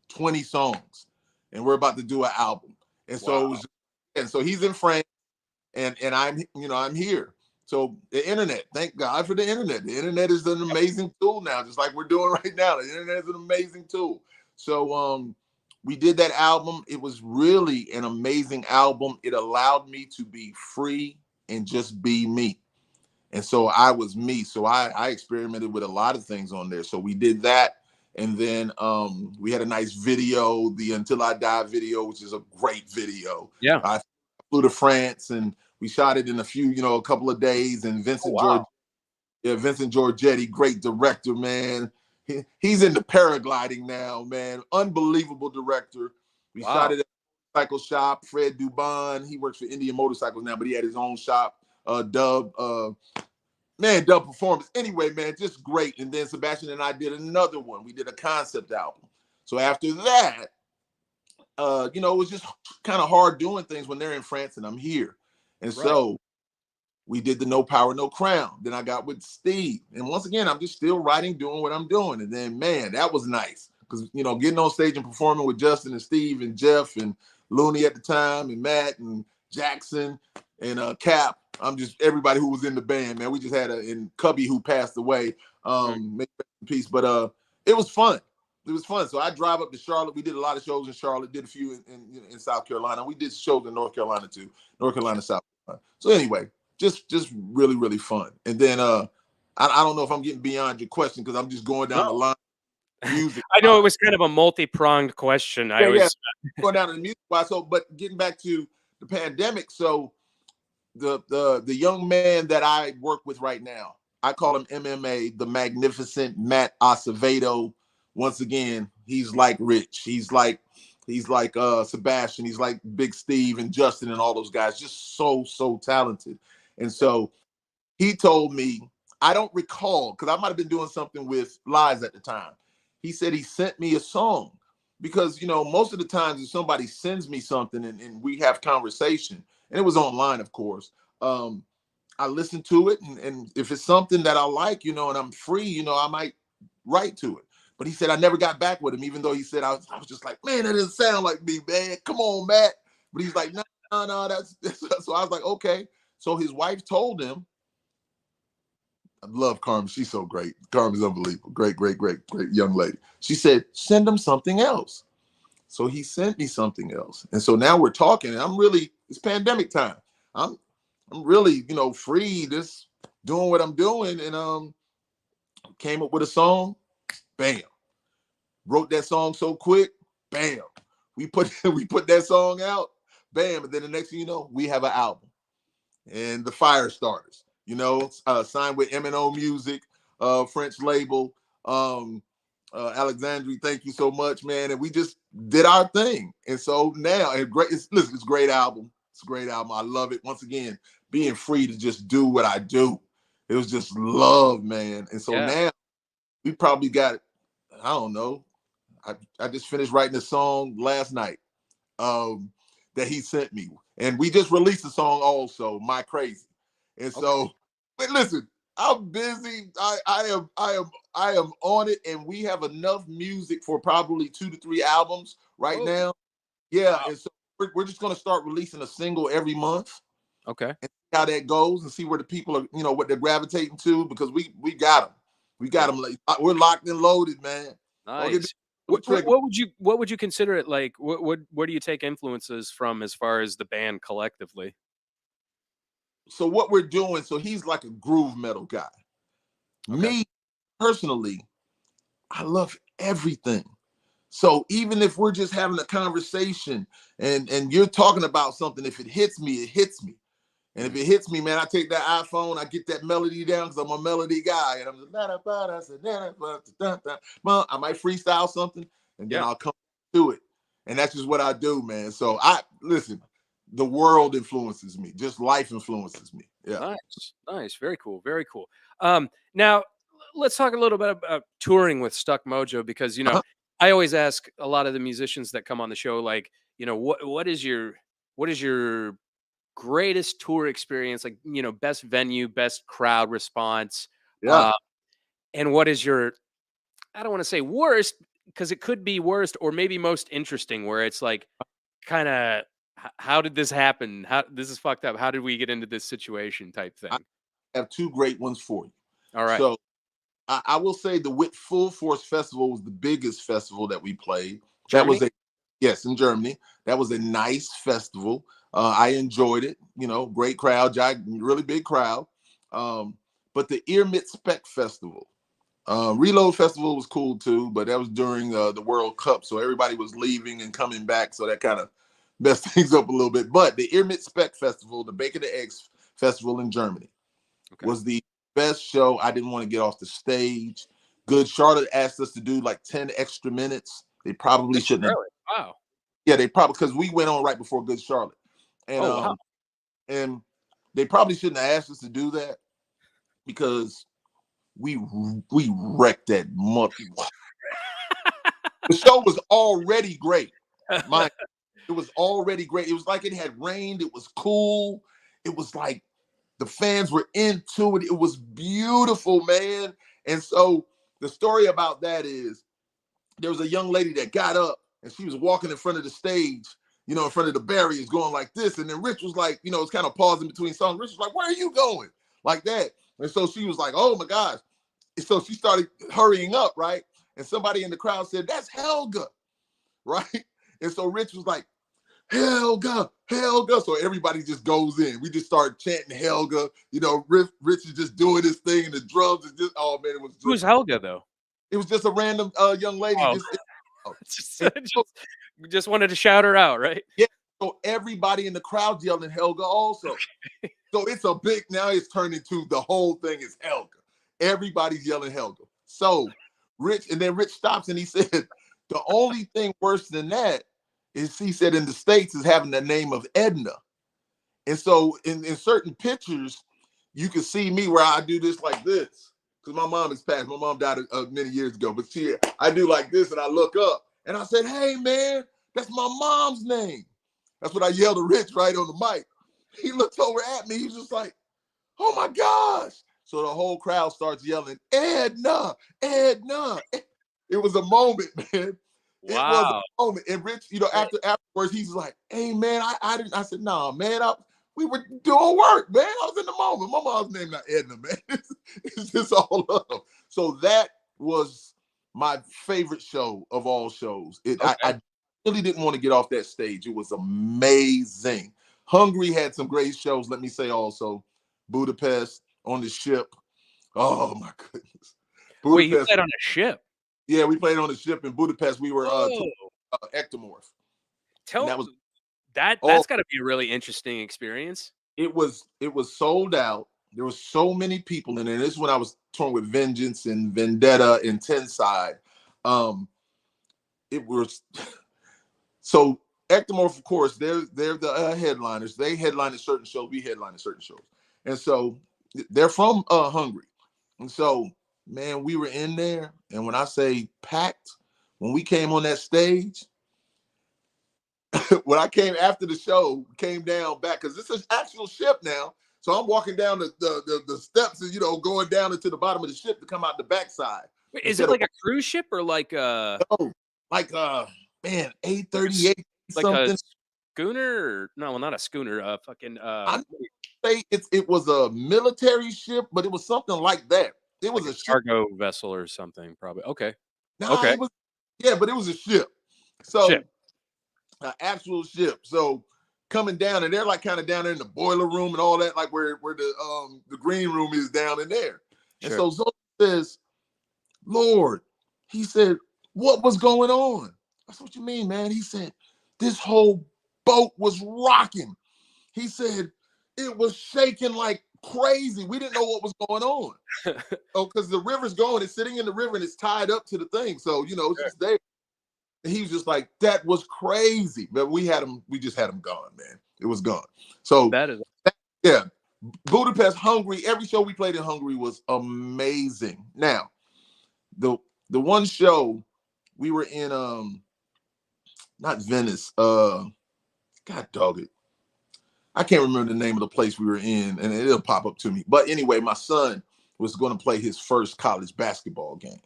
20 songs, and we're about to do an album. And so Wow. it was, and so he's in France, and I'm here. So the internet, thank God for the internet. The internet is an amazing tool now, just like we're doing right now. The internet is an amazing tool. So we did that album. It was really an amazing album. It allowed me to be free and just be me. And so I was me. So I experimented with a lot of things on there. So we did that. And then we had a nice video, the Until I Die video, which is a great video. Yeah. I flew to France and we shot it in a couple of days. And Oh, wow. Vincent Giorgetti, great director, man. He's into paragliding now, man. Unbelievable director. We shot Wow. it at a motorcycle shop. Fred Dubon, he works for Indian Motorcycles now, but he had his own shop. Dub Performance. Anyway, man, just great. And then Sebastian and I did another one. We did a concept album. So after that, it was just kind of hard doing things when they're in France and I'm here. And Right. so we did the No Power, No Crown. Then I got with Steve. And once again, I'm just still writing, doing what I'm doing. And then, man, that was nice. Because, getting on stage and performing with Justin and Steve and Jeff and Looney at the time and Matt and Jackson and Cap. I'm just everybody who was in the band, man. We just had and Cubby who passed away. Mm. Make in peace. But it was fun. It was fun. So I drive up to Charlotte. We did a lot of shows in Charlotte, did a few in South Carolina. We did shows in North Carolina too. North Carolina, South Carolina. So anyway, just really, really fun. And then I don't know if I'm getting beyond your question because I'm just going down the No. line of music. I know it was kind of a multi-pronged question. I Yeah. was Going down to the music wise. So, but getting back to the pandemic, so the young man that I work with right now, I call him MMA, the magnificent Matt Acevedo. Once again, he's like Rich. He's like Sebastian. He's like Big Steve and Justin and all those guys. Just so talented. And so he told me, I don't recall, because I might have been doing something with Lies at the time. he said he sent me a song because, you know, most of the times if somebody sends me something and we have conversation, and it was online, of course, I listen to it. And if it's something that I like, you know, and I'm free, you know, I might write to it. But he said I never got back with him, even though he said I was just like, man, that doesn't sound like me, man. Come on, Matt. But he's like, no, that's so I was like, okay. So his wife told him, I love Carmen. She's so great. Carmen's unbelievable. Great young lady. She said, send him something else. So he sent me something else. And so now we're talking, and it's pandemic time. I'm really, you know, free, just doing what I'm doing. And came up with a song, bam. Wrote that song so quick, bam. We put that song out, bam. And then the next thing you know, we have an album. And the Fire Starters, you know, signed with M&O Music, French label. Alexandre, thank you so much, man. And we just did our thing. And so now, it's a great album. It's a great album. I love it. Once again, being free to just do what I do. It was just love, man. And so now we probably got, I don't know. I just finished writing a song last night that he sent me. And we just released a song also, My Crazy. And so, but listen, I'm busy. I am on it, and we have enough music for probably 2 to 3 albums right now. Yeah, wow. And so we're just gonna start releasing a single every month. Okay. And see how that goes, and see where the people are, you know, what they're gravitating to, because we got them. We got them. Like, we're locked and loaded, man. Nice. What would you consider it like? Where do you take influences from as far as the band collectively? So what we're doing, so he's like a groove metal guy. Okay. Me personally, I love everything. So even if we're just having a conversation and you're talking about something, if it hits me, it hits me. And if it hits me, man, I take that iPhone, I get that melody down because I'm a melody guy. And I'm just, I might freestyle something and then I'll come to it. And that's just what I do, man. So listen, the world influences me. Just life influences me. Yeah. Nice. Very cool. Now let's talk a little bit about touring with Stuck Mojo, because, you know, I always ask a lot of the musicians that come on the show, like, you know, what is your greatest tour experience, like, you know, best venue, best crowd response, and what is your, I don't want to say worst, because it could be worst, or maybe most interesting, where it's like, kind of, how did this happen? How this is fucked up. How did we get into this situation type thing? I have 2 great ones for you. All right. So I will say the Wit Full Force Festival was the biggest festival that we played. Germany? That was in Germany. That was a nice festival. I enjoyed it. You know, great crowd, really big crowd. But the Ear Spec Festival, Reload Festival was cool too, but that was during the World Cup, so everybody was leaving and coming back, so that kind of messed things up a little bit. But the Ear Spec Festival, the Bacon the Eggs Festival in Germany, was the best show. I didn't want to get off the stage. Good Charlotte asked us to do like 10 extra minutes. They probably shouldn't have. Wow. Yeah, they probably, because we went on right before Good Charlotte. And and they probably shouldn't have asked us to do that, because we wrecked that month. The show was already great. It was already great. It was like it had rained. It was cool. It was like the fans were into it. It was beautiful, man. And so the story about that is, there was a young lady that got up and she was walking in front of the stage, you know, in front of the barriers, going like this. And then Rich was like, you know, it's kind of pausing between songs. Rich was like, where are you going? Like that. And so she was like, oh my gosh. And so she started hurrying up, right? And somebody in the crowd said, that's Helga, right? And so Rich was like, Helga. So everybody just goes in. We just start chanting Helga. You know, Rich is just doing his thing, and the drums is just, oh man, it was just, Who's Helga though? It was just a random young lady. Just wanted to shout her out, right? Yeah. So everybody in the crowd yelling Helga also. So it's a big, now it's turned into the whole thing is Helga. Everybody's yelling Helga. So Rich stops and he said, the only thing worse than that is, he said, in the States is having the name of Edna. And so in certain pictures, you can see me where I do this like this. because my mom is passed. My mom died many years ago, but I do like this, and I look up, and I said, "Hey, man, that's my mom's name." That's what I yelled to Rich right on the mic. He looked over at me. He's just like, "Oh my gosh!" So the whole crowd starts yelling, "Edna, Edna!" It was a moment, man. It was Wow. a moment. And Rich, afterwards, he's like, "Hey, man, I didn't." I said, "Nah, man, we were doing work, man. I was in the moment. My mom's name not Edna, man. It's just all love." So that was my favorite show of all shows. I really didn't want to get off that stage. It was amazing. Hungary had some great shows. Let me say also, Budapest on the ship. Oh my goodness, Wait, you Budapest. played on a ship? Yeah, we played on the ship in Budapest. We were Oh, Ectomorph, and tell that was oh, that's got to be a really interesting experience. it was sold out. There was so many people in it. This is when I was touring with Vengeance and Vendetta and Tenside. It was so Ectomorph, of course, they're the headliners. They headline a certain show. We headline a certain shows, and so they're from Hungary, and so man, we were in there, and when I say packed, when we came on that stage. When I came after the show, came down back because this is actual ship now. So I'm walking down the steps and going down into the bottom of the ship to come out the backside. Wait, is it Instead of like a cruise ship or like a like man, 838 like a something. schooner? Or, no, well, not a schooner. Fucking I say it was a military ship, but it was something like that. It like was a a ship. cargo vessel or something. Probably. Okay. Nah, Okay. it was but it was a ship. Ship. So an actual ship. So coming down, and they're like kind of down there in the boiler room and all that, like where the green room is down in there. And Sure. so Zoe says, "Lord," he said, "what was going on?" I said, "What you mean, man?" He said, "This whole boat was rocking." He said, "It was shaking like crazy. We didn't know what was going on." Oh, because the river's going, it's sitting in the river and it's tied up to the thing. So, it's just there. And he was just like, "That was crazy." But we just had him gone, man. It was gone. So That is yeah, Budapest, Hungary, every show we played in Hungary was amazing. Now, the one show we were in not Venice, God dog it. I can't remember the name of the place we were in, and it'll pop up to me. But anyway, my son was going to play his first college basketball game.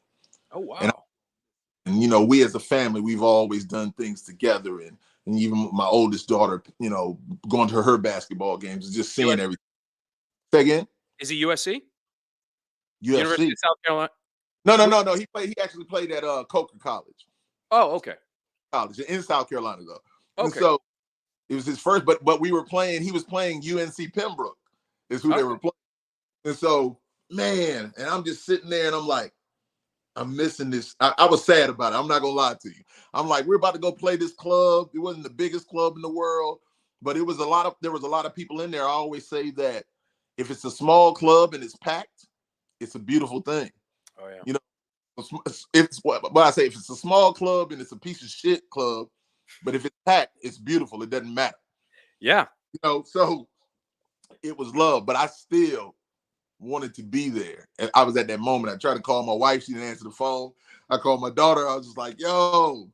oh And wow. we as a family, we've always done things together, and even my oldest daughter, going to her basketball games and just seeing US, everything. Say again? is it USC? University UFC. of South Carolina? No. He actually played at Coker Oh, okay. College in South Carolina though. And Okay. so it was his first, but we were playing. He was playing UNC Pembroke, is who they Okay. were playing. And so, man, and I'm just sitting there, and I'm like, I'm missing this. I was sad about it. I'm not gonna lie to you. I'm like, we're about to go play this club. It wasn't the biggest club in the world, but there was a lot of people in there. I always say that if it's a small club and it's packed, it's a beautiful thing. Oh yeah. It's what I say. If it's a small club and it's a piece of shit club, but if it's packed, it's beautiful. It doesn't matter. Yeah. So it was love, but I still wanted to be there. And I was at that moment. I tried to call my wife. She didn't answer the phone. I called my daughter. I was just like, "Yo."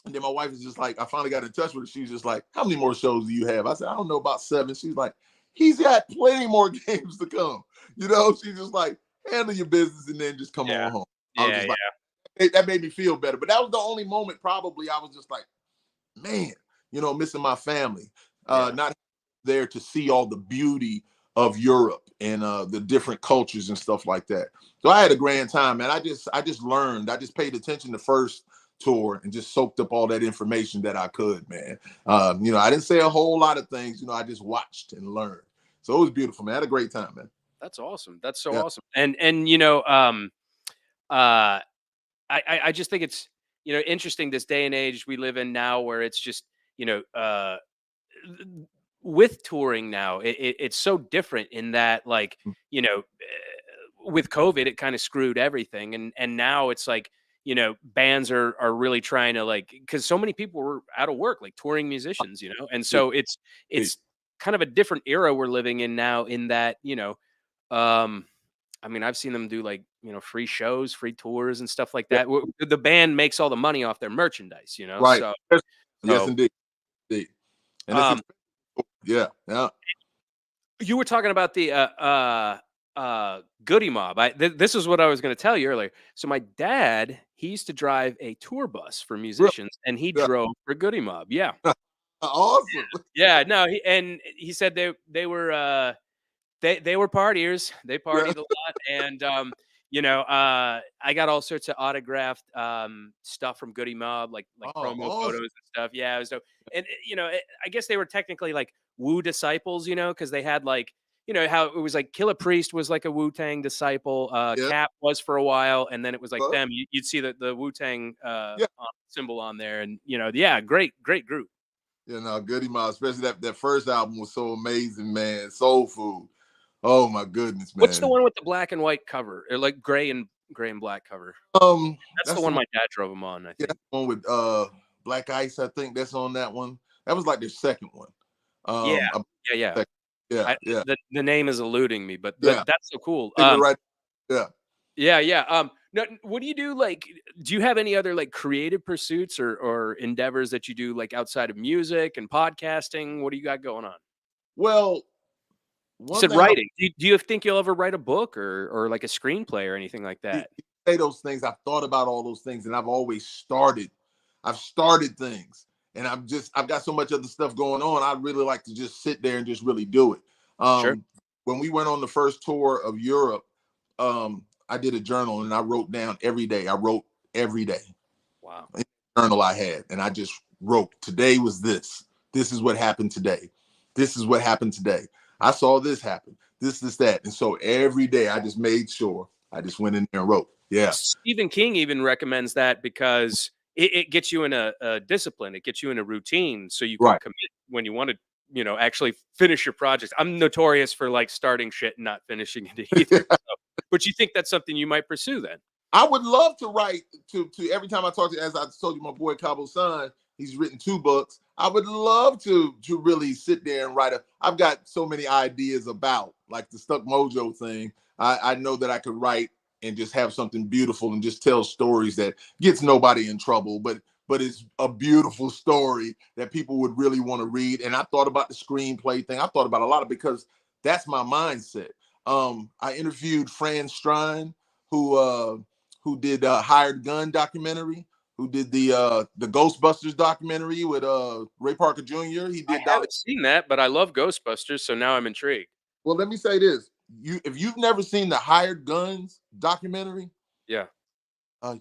And then my wife was just like, I finally got in touch with her. She was just like, "How many more shows do you have?" I said, "I don't know, about 7." She's like, "He's got plenty more games to come." She's just like, "Handle your business and then just come Yeah. on home." I was Yeah. just Yeah. like, that made me feel better. But that was the only moment probably I was just like, man, missing my family. Yeah. Not there to see all the beauty of Europe and the different cultures and stuff like that. So I had a grand time, man. I just learned. I just paid attention the first tour and just soaked up all that information that I could, man. I didn't say a whole lot of things. I just watched and learned. So it was beautiful, man. I had a great time, man. That's awesome. That's so Yeah. awesome. And I just think it's interesting this day and age we live in now where it's just with touring now it's so different in that like with COVID it kind of screwed everything and now it's like bands are really trying to like because so many people were out of work like touring musicians and so it's kind of a different era we're living in now in that um I mean, I've seen them do like, free shows, free tours and stuff like that. The band makes all the money off their merchandise, Right. so Yes, so indeed. Indeed. And it's um expensive. Yeah. Yeah. you were talking about the Goody Mob. This is what I was going to tell you earlier. So my dad, he used to drive a tour bus for Really. musicians, and he Yeah. drove for Goody Mob. Yeah, Awesome. yeah. No, he said they were partiers. They Yeah. partied a lot, and I got all sorts of autographed stuff from Goody Mob, like Oh, promo photos awesome. and stuff. Yeah, it was dope. And I guess they were technically like Wu disciples, because they had like how it was like Killer Priest was like a Wu Tang disciple. Yeah. Cap was for a while, and then it was like uh, them. You'd see the Wu Tang Yeah. symbol on there, and yeah, great group. You know, Goody Mob, especially that first album was so amazing, man. Soul Food. Oh my goodness, What's the man. one with the black and white cover, or like gray and black cover? That's the That's the one one. my dad drove him on, I Yeah, think. that's the one with Black Ice. I think that's on that one. That was like their second one. Yeah, Um, I- yeah, yeah. yeah, yeah, The name is eluding me, but yeah. that's so cool. Think of it right. Yeah. Yeah, yeah. No, what do you do? Like, do you have any other like creative pursuits or endeavors that you do like outside of music and podcasting? What do you got going on? Well, You one said thing I writing. Do you think you'll ever write a book or like a screenplay or anything like you that? say those things. I've thought about all those things, and I've always started. I've started things, and I've got so much other stuff going on. I'd really like to just sit there and just really do it. Sure. When we went on the first tour of Europe, I did a journal and I wrote down every day. I wrote every day. Wow. Journal I had, and I just wrote. Today was this. This is what happened today. This is what happened today. I saw this happen. This, that, and so every day I just made sure I just went in there and wrote. Yeah. Stephen King even recommends that because it gets you in a discipline. It gets you in a routine so you can Right. commit when you want to, actually finish your projects. I'm notorious for like starting shit and not finishing it either. But you think that's something you might pursue then? I would love to write to every time I talk to, as I told you, my boy Cabo's son, he's written 2 books. I would love to really sit there and write I've got so many ideas about like the Stuck Mojo thing. I know that I could write and just have something beautiful and just tell stories that gets nobody in trouble, but it's a beautiful story that people would really want to read. And I thought about the screenplay thing. I thought about a lot of, because that's my mindset. I interviewed Fran Strine, who did Hired Gun documentary, who did the Ghostbusters documentary with Ray Parker Jr. He I did Dolly. haven't seen that, but I love Ghostbusters, so now I'm intrigued. Well, let me say this: if you've never seen the Hired Guns documentary, Yeah.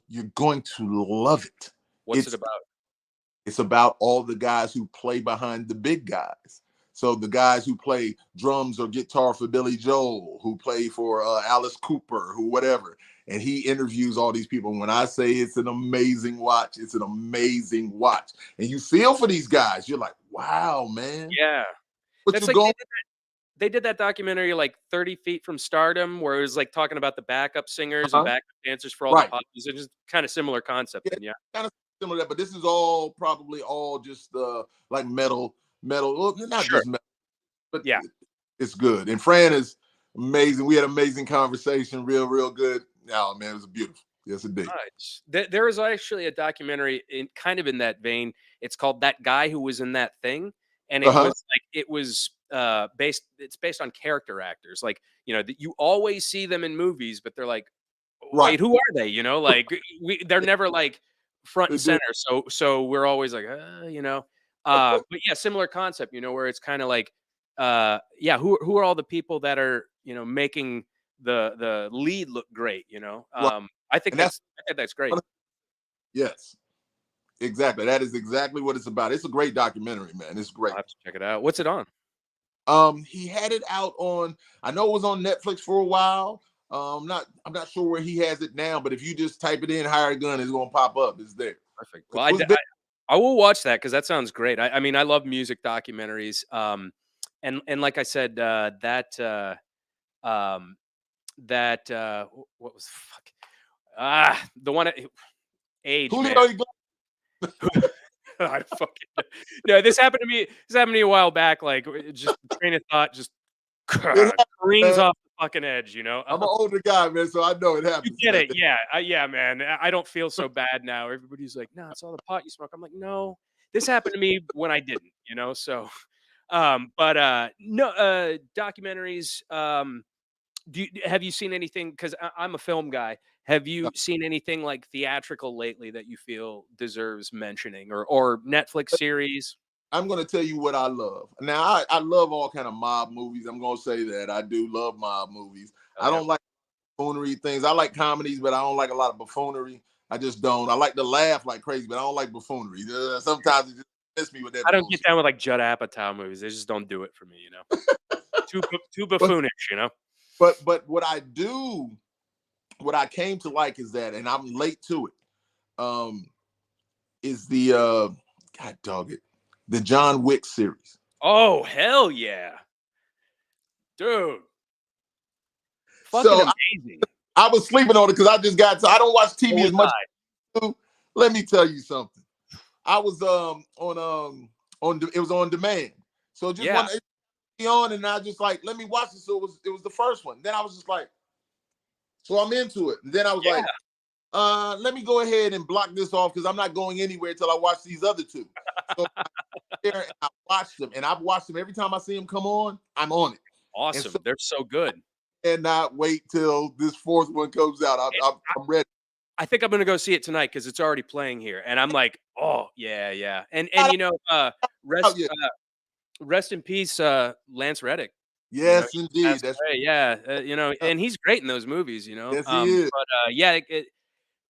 you're going to love it. What's it It's about? It's about all the guys who play behind the big guys. So the guys who play drums or guitar for Billy Joel, who play for Alice Cooper, who whatever. And he interviews all these people. And when I say it's an amazing watch, it's an amazing watch. And you feel for these guys. You're like, wow, man. Yeah. What That's you like going? they did that documentary like 30 Feet from Stardom, where it was like talking about the backup singers and Uh-huh. backup dancers for all the Right. pop musicians. Kind of similar concept Yeah, then, yeah. kind of similar to that, but this is all probably all just like metal. Well, not Sure. just metal, but Yeah. it's good. And Fran is amazing. We had an amazing conversation, real good. Oh man, it was beautiful. Yes, indeed. Nice. There is actually a documentary in that vein. It's called That Guy Who Was in That Thing, and Uh-huh. it was based on character actors. Like, that you always see them in movies, but they're like, Right. wait, who are they? Like they're never like front and Indeed. center. So we're always like, but yeah, similar concept, where it's kind of like, yeah, who are all the people that are, making the lead look great, Right. And I think that's great. yes, exactly. That is exactly what it's about. It's a great documentary, man. It's I'll great. have to check it out. What's it on? He had it out on, I know it was on Netflix for a while. I'm not sure where he has it now, but if you just type it in Hired Gun, it's gonna pop up. It's there. Perfect. It Well, was big. I will watch that because that sounds great. I mean, I love music documentaries. And like I said, um, what was fuck the one age man. Julio, I fucking no. This happened to me. This happened to me a while back. Like, just train of thought just it happened, careens man. off fucking edge, you know. I'm an older guy, man, so I know it You happens, get man. it, yeah, yeah, man. I don't feel so bad now. Everybody's like, "No, it's all the pot you smoke." I'm like, "No, this happened to me when I didn't," you know. So, but no, documentaries. Have you seen anything? Because I'm a film guy. Have you seen anything like theatrical lately that you feel deserves mentioning, or Netflix series? I'm gonna tell you what I love. Now, I love all kind of mob movies. I'm gonna say that I do love mob movies. Oh I yeah, don't like buffoonery things. I like comedies, but I don't like a lot of buffoonery. I just don't. I like to laugh like crazy, but I don't like buffoonery. Sometimes it just miss me with that I don't get bullshit. down with like Judd Apatow movies. They just don't do it for me, you know. Too But buffoonish, you know. but what I do, what I came to like is that, and I'm late to it. Um, is the God dog it, the John Wick series. Oh hell yeah, dude! Fucking So amazing. I was sleeping on it because I just got. So I don't watch So TV as was much. I. Let me tell you something. I was it was on demand. So just Yeah, one on, and I just like, let me watch it. So it was the first one. Then I was just like, so I'm into it. And then I was yeah. like, let me go ahead and block this off because I'm not going anywhere until I watch these other two. So I there and I watched them, and I've watched them every time I see them come on. I'm on it, and so Awesome. They're so good. and not wait till this fourth one comes out. I'm ready. I think I'm gonna go see it tonight because it's already playing here, and I'm like, oh yeah, yeah. And you know, Out yet. rest in peace, Lance Reddick. You know, Yes, he just passed indeed. That's away. Yeah, you know, and he's great in those movies. You know, yes, he is. but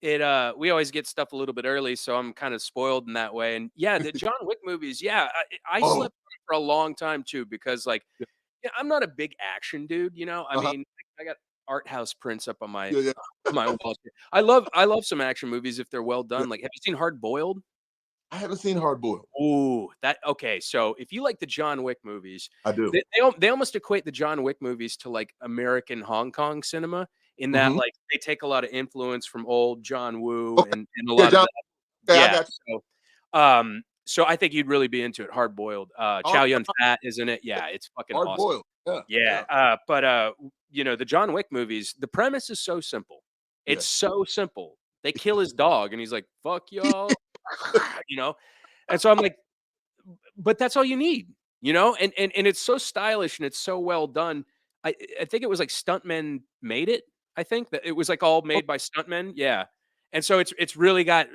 yeah, we always get stuff a little bit early, so I'm kind of spoiled in that way. And yeah, the John Wick movies. Yeah, I Oh, slept on it for a long time too because like yeah, I'm not a big action dude. You know, I uh-huh. mean, I got art house prints up on my Yeah, yeah. my walls. I love some action movies if they're well Yeah. done. Like, have you seen Hard Boiled? I haven't seen Hard Boiled. Ooh, that okay. So if you like the John Wick movies, I do. they almost equate the John Wick movies to like American Hong Kong cinema in that Hmm. like they take a lot of influence from old John Woo Okay. and a Yeah, lot of John. that. Okay, I Yeah. got So I think you'd really be into it. Hard Boiled. you. Chow Yun Fat is in it. Yeah, it's fucking Hard awesome. Boiled. Yeah, Yeah. yeah, But you know, the John Wick movies, the premise is so simple. It's yeah. so simple. They kill his dog and he's like, fuck y'all. You know? And so I'm like, but that's all you need, you know? And it's so stylish and it's so well done. I think it was like stuntmen made it. I think that it was like all Oh, made by stuntmen. Yeah. And so it's really got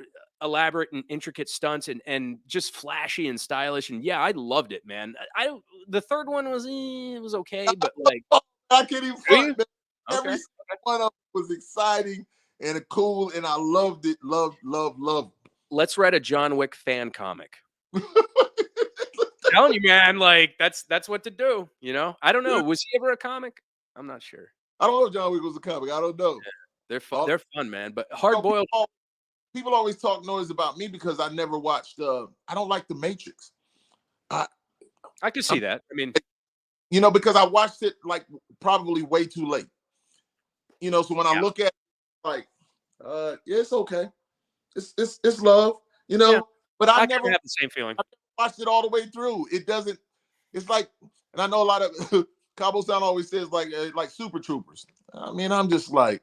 elaborate and intricate stunts and just flashy and stylish. And yeah, I loved it, man. I don't the third one was it was okay, but like I can't even do front, you? man. Okay. Every single one of them was exciting and cool, and I loved it. Loved. Let's write a John Wick fan comic. It. Telling you, man, like that's what to do, you know? I don't know. Was he ever a comic? I'm not sure. I don't know if John Wick was a comic. I don't know. All, They're fun, man. But hard people, boiled, people always talk noise about me because I never watched. I don't like The Matrix. I, I could see I'm, that. I mean, because I watched it like probably way too late. So when I yeah, look at it, like, yeah, it's okay. It's love. yeah. But I I never kind of have the same feeling. watched it all the way through. It doesn't. It's like, and I know a lot of Cabo Sound always says like Super Troopers. I mean, I'm just like,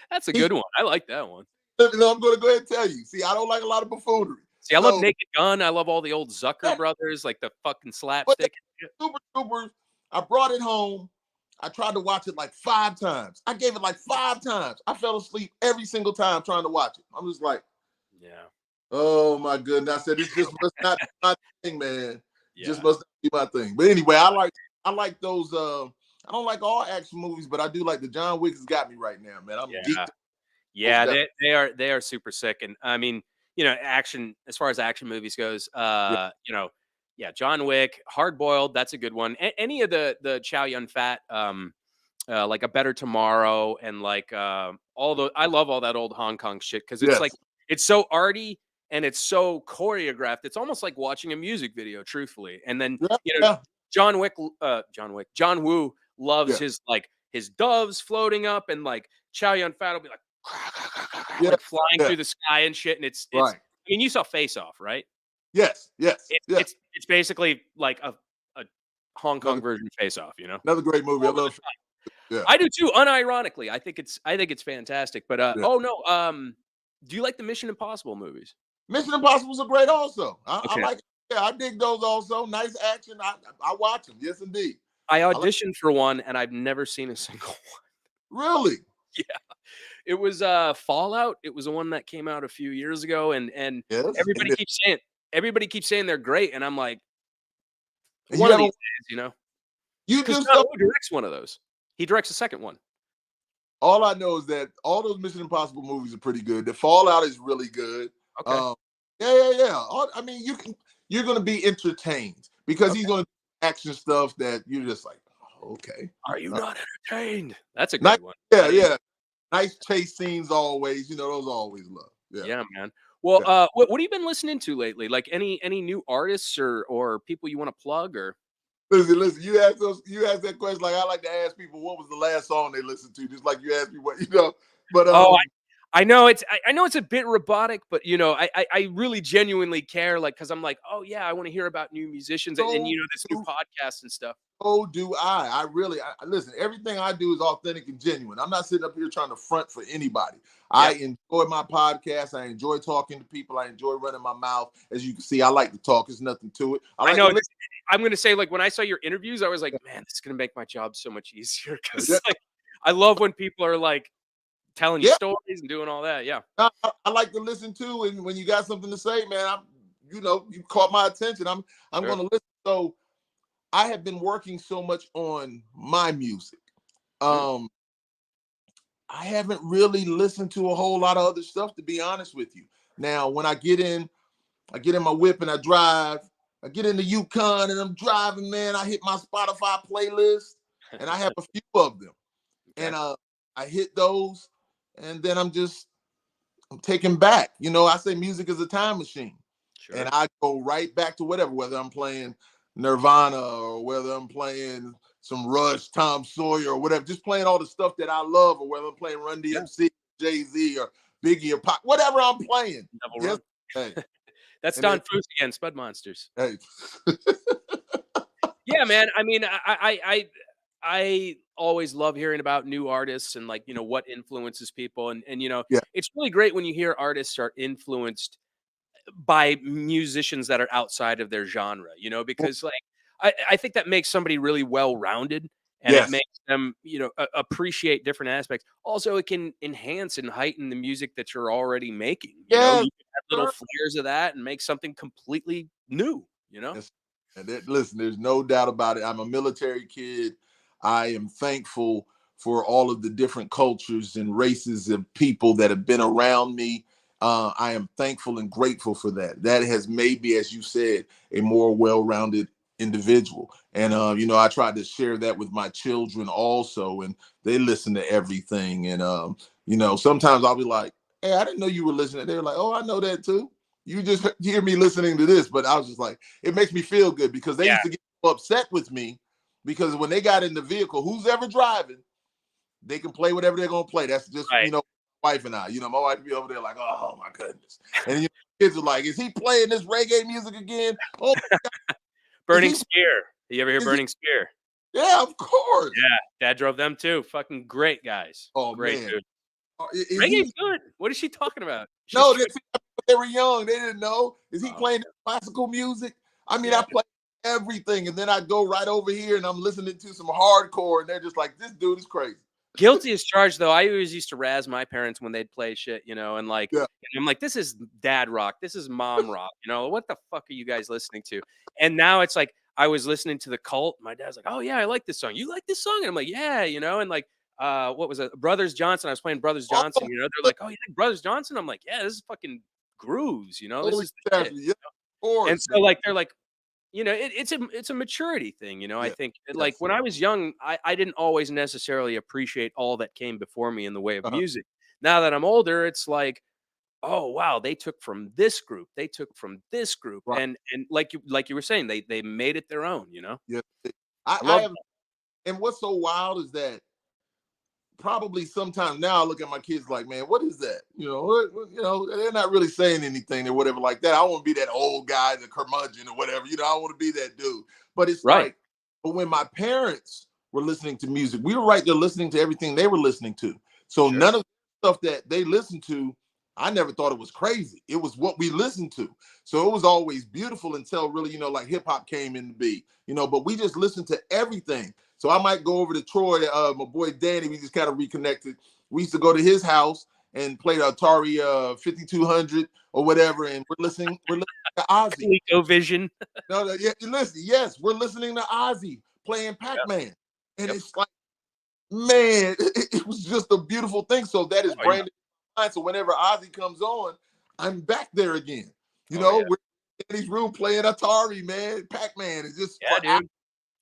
That's a good one. I like that one. I'm going to go ahead and tell you. See, I don't like a lot of buffoonery. See, I love So, Naked Gun. I love all the old Zucker brothers, like the fucking but slapstick. And shit. Super Troopers, I brought it home. I tried to watch it like 5 times. I gave it like 5 times. I fell asleep every single time trying to watch it. I'm just like, Yeah, oh my goodness. I said, this just must not be my thing, man. Just yeah, must not be my thing. But anyway, I like those I don't like all action movies, but I do like the John Wick has got me right now, man. I'm yeah, geeked. yeah. They are super sick. And I mean, you know, action as far as action movies goes, Yeah. you know, yeah, John Wick, Hard Boiled, that's a good one. Any of the Chow Yun Fat, like A Better Tomorrow, and like all the I love all that old Hong Kong shit because it's like Yes. it's so arty and it's so choreographed. It's almost like watching a music video, truthfully. And then Yeah. you know Yeah. John Woo loves Yeah. his doves floating up, and like Chow Yun Fat will be like Yeah. like flying Yeah. through the sky and shit. And it's. Right. I mean, you saw Face Off, right? Yes. Yes. It's Yeah. it's it's basically like a Hong Kong Another version of Face Off, you know? another great movie. I Over the love top. Yeah, I do too, unironically. I think it's fantastic. But yeah. oh no, do you like the Mission Impossible movies? Mission Impossibles are great also. I Okay. like, yeah, I dig those also. Nice action. I watch them. Yes, indeed. I I like, auditioned for one and I've never seen a single one. really. Yeah. It was Fallout. It was the one that came out a few years ago, and Yes. everybody keeps saying they're great, and I'm like, And you one of these haven't, days, you because do John stuff. Woo directs one of those. He directs the second one. All I know is that all those Mission Impossible movies are pretty good. The Fallout is really good. Okay. Um, yeah. I mean, you're gonna be entertained because he's Okay. gonna do action stuff that you're just like, oh, okay. Are you Uh, not entertained? That's a nice, good one. yeah, That is. yeah. Nice chase scenes always. Those I always love. Yeah, Yeah, man. Well, yeah. what have you been listening to lately? Like any new artists or people you want to plug or? Listen. You ask that question like I like to ask people what was the last song they listened to, just like you asked me what. But Oh, I know I know it's a bit robotic, but I really genuinely care, like, because I'm like, oh yeah, I want to hear about new musicians and so this new podcast and stuff. so do I. Listen, everything I do is authentic and genuine. I'm not sitting up here trying to front for anybody. I Yeah, enjoy my podcast. I enjoy talking to people. I enjoy running my mouth. As you can see, I like to talk. There's nothing to it. I I like to know. listen. I'm gonna say, like, when I saw your interviews, I was like, man, this is gonna make my job so much easier Yeah, because like I love when people are like telling you yeah. stories and doing all that. Yeah, I like to listen to, and when you got something to say, man, you caught my attention. I'm sure. going to listen. So I have been working so much on my music. Mm, Um, I haven't really listened to a whole lot of other stuff, to be honest with you. Now, when I get in my whip and I drive. I get in the Yukon and I'm driving, man. I hit my Spotify playlist, and I have a few of them, okay, and I hit those, and then I'm taken back. I say music is a time machine, and sure. I go right back to whether I'm playing Nirvana or whether I'm playing some Rush, Tom Sawyer, or whatever, just playing all the stuff that I love, or whether I'm playing Run Yeah, DMC, Jay Z, or Biggie, or Pop, whatever I'm playing. double Yes, run. hey, That's and then Don Foose again, Spud Monsters. hey, Yeah, man. I mean, I always love hearing about new artists and like what influences people, and yeah, it's really great when you hear artists are influenced by musicians that are outside of their genre, because like I think that makes somebody really well rounded and it yes, makes them, appreciate different aspects. Also, it can enhance and heighten the music that you're already making. yes, You can add little sir. flares of that and make something completely new. Yes. And listen, there's no doubt about it. I'm a military kid. I am thankful for all of the different cultures and races of people that have been around me. I am thankful and grateful for that. That has made me, as you said, a more well-rounded individual. And I tried to share that with my children also, and they listen to everything. And sometimes I'll be like, "Hey, I didn't know you were listening." They're like, "Oh, I know that too. You just hear me listening to this." But I was just like, it makes me feel good because they Yeah, used to get upset with me because when they got in the vehicle, who's ever driving, they can play whatever they're gonna play. That's just right. my wife and I. My wife be over there like, oh my goodness, and kids are like, is he playing this reggae music again? Oh, is Burning he? Spear. You ever hear Is he? Burning Spear? Yeah, of course. Yeah, dad drove them too. Fucking great guys. Oh Great man, dude. is Reggae's he? good. What is she talking about? She's No, straight. they were young. They didn't know. Is he Oh, playing classical music? I mean, yeah. I play everything, and then I go right over here and I'm listening to some hardcore, and they're just like, "This dude is crazy." Guilty as charged, though. I always used to razz my parents when they'd play shit, and like, Yeah. and I'm like, this is dad rock. This is mom rock. What the fuck are you guys listening to? And now it's like, I was listening to The Cult. My dad's like, oh, yeah, I like this song. You like this song? And I'm like, yeah, and like, what was it? Brothers Johnson. I was playing Brothers Johnson. Oh, They're like, oh, you like Brothers Johnson? I'm like, yeah, this is fucking grooves. This totally, is the shit. yeah, of And course. so like, they're like, it's a maturity thing, I Yeah, think. Like yes. when I was young, I didn't always necessarily appreciate all that came before me in the way of Uh-huh. music. Now that I'm older, it's like, oh wow, they took from this group, they took from this group, Right. and like you were saying, they made it their own. Yeah. I I love have, that. and what's so wild is that probably sometimes now I look at my kids like, man, what is that? They're not really saying anything or whatever like that. I want to be that old guy, the curmudgeon or whatever. I want to be that dude. But it's Right. like, but when my parents were listening to music. We were right there listening to everything they were listening to. So Sure. none of the stuff that they listened to, I never thought it was crazy. It was what we listened to. So it was always beautiful until really, like hip hop came in to be, but we just listened to everything. So I might go over to Troy, my boy Danny, we just kind of reconnected. We used to go to his house and play the Atari 5200 or whatever, and we're listening to Ozzy. ColecoVision. No, yeah, listen, yes, we're listening to Ozzy playing Pac-Man. And it's like, man, it was just a beautiful thing. So that is branded. So whenever Ozzy comes on, I'm back there again. We're in his room playing Atari, man. Pac-Man is just for dude.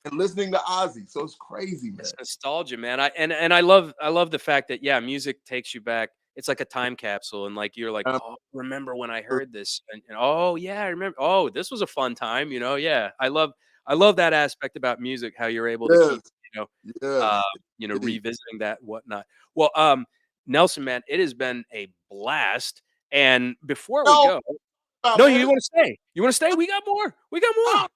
and listening to Ozzy. So it's crazy, man. It's nostalgia, man. I love the fact that music takes you back. It's like a time capsule, and like you're like, oh, remember when I heard this? And oh yeah, I remember. Oh, this was a fun time, Yeah, I love that aspect about music. How you're able to keep, revisiting that whatnot. Well, Nelson, man, it has been a blast. And before we go, you want to stay? You want to stay? We got more. We got more.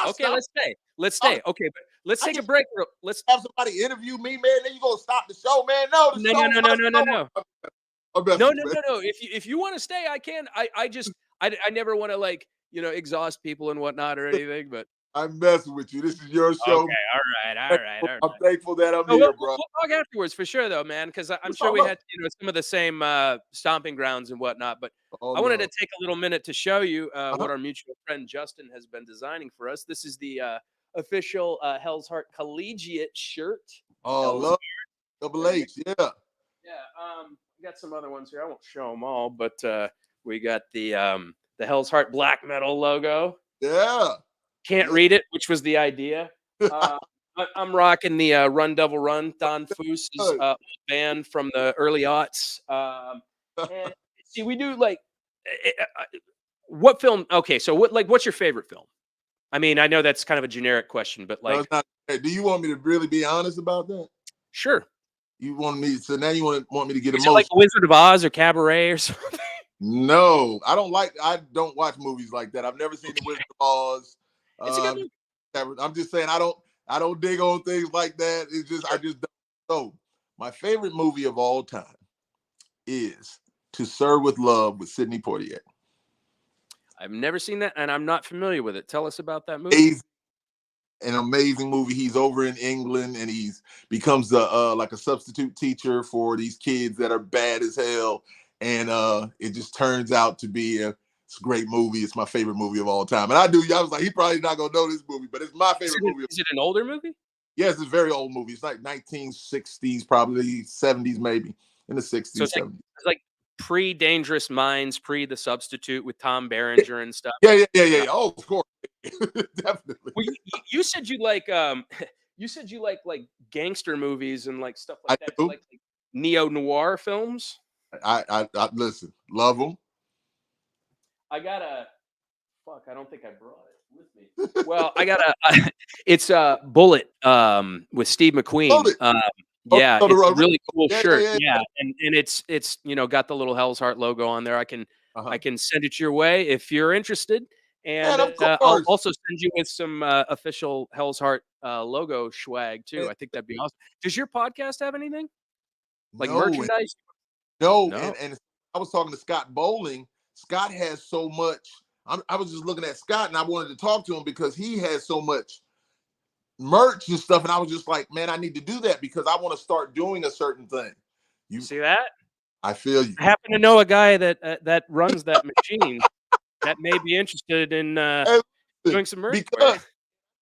Okay, let's stay. Let's stay. Okay, but let's take a break. Let's have somebody interview me, man. Then you gonna stop the show, man? No, the show. No. If you want to stay, I can. I never want to exhaust people and whatnot or anything. But I'm messing with you. This is your show. Okay, all right. I'm thankful that I'm here, bro. We'll talk afterwards for sure, though, man, because I'm sure we had some of the same stomping grounds and whatnot. But I wanted to take a little minute to show you what our mutual friend Justin has been designing for us. This is the official Hell's Heart Collegiate shirt. Oh, love Double H, yeah. Yeah, we got some other ones here. I won't show them all, but we got the Hell's Heart black metal logo. Yeah. Can't read it, which was the idea. I'm rocking the Run Devil Run, Don Foos's band from the early aughts. And see, we do what film? Okay, so what's your favorite film? I mean, I know that's kind of a generic question, but no, do you want me to really be honest about that? Sure. You want me? So now you want me to get emotional? Like Wizard of Oz or Cabaret or something? No, I don't watch movies like that. I've never seen the Wizard of Oz. It's a good movie. I'm just saying I don't dig on things like that. It's just I just don't. So my favorite movie of all time is To Serve with Love with Sidney Poitier. I've never seen that, and I'm not familiar with it. Tell us about that movie. An amazing movie. He's over in England and he's becomes like a substitute teacher for these kids that are bad as hell. And it just turns out to be it's a great movie. It's my favorite movie of all time. And I was like, he probably not gonna know this movie, but it's my favorite movie. Is it an older movie? Yes, it's a very old movie. It's like 1960s, probably 70s, maybe in the 60s. So it's like pre-Dangerous Minds, pre The Substitute with Tom Berenger and stuff. Yeah. Oh, of course, definitely. Well, you said you like gangster movies and like stuff like that. Like neo-noir films. I listen, love them. I don't think I brought it with me. Well, it's Bullet with Steve McQueen. Yeah, it's a really cool shirt. Yeah. And it's got the little Hell's Heart logo on there. I can send it your way if you're interested. And I'll also send you with some official Hell's Heart logo swag too. I think that'd be awesome. Does your podcast have anything like merchandise? No. And I was talking to Scott Bowling. Scott has so much. I was just looking at Scott and I wanted to talk to him because he has so much merch and stuff. And I was just like, man, I need to do that because I want to start doing a certain thing. You see that? I feel you. I happen to know a guy that runs that machine that may be interested in doing some merch. Because I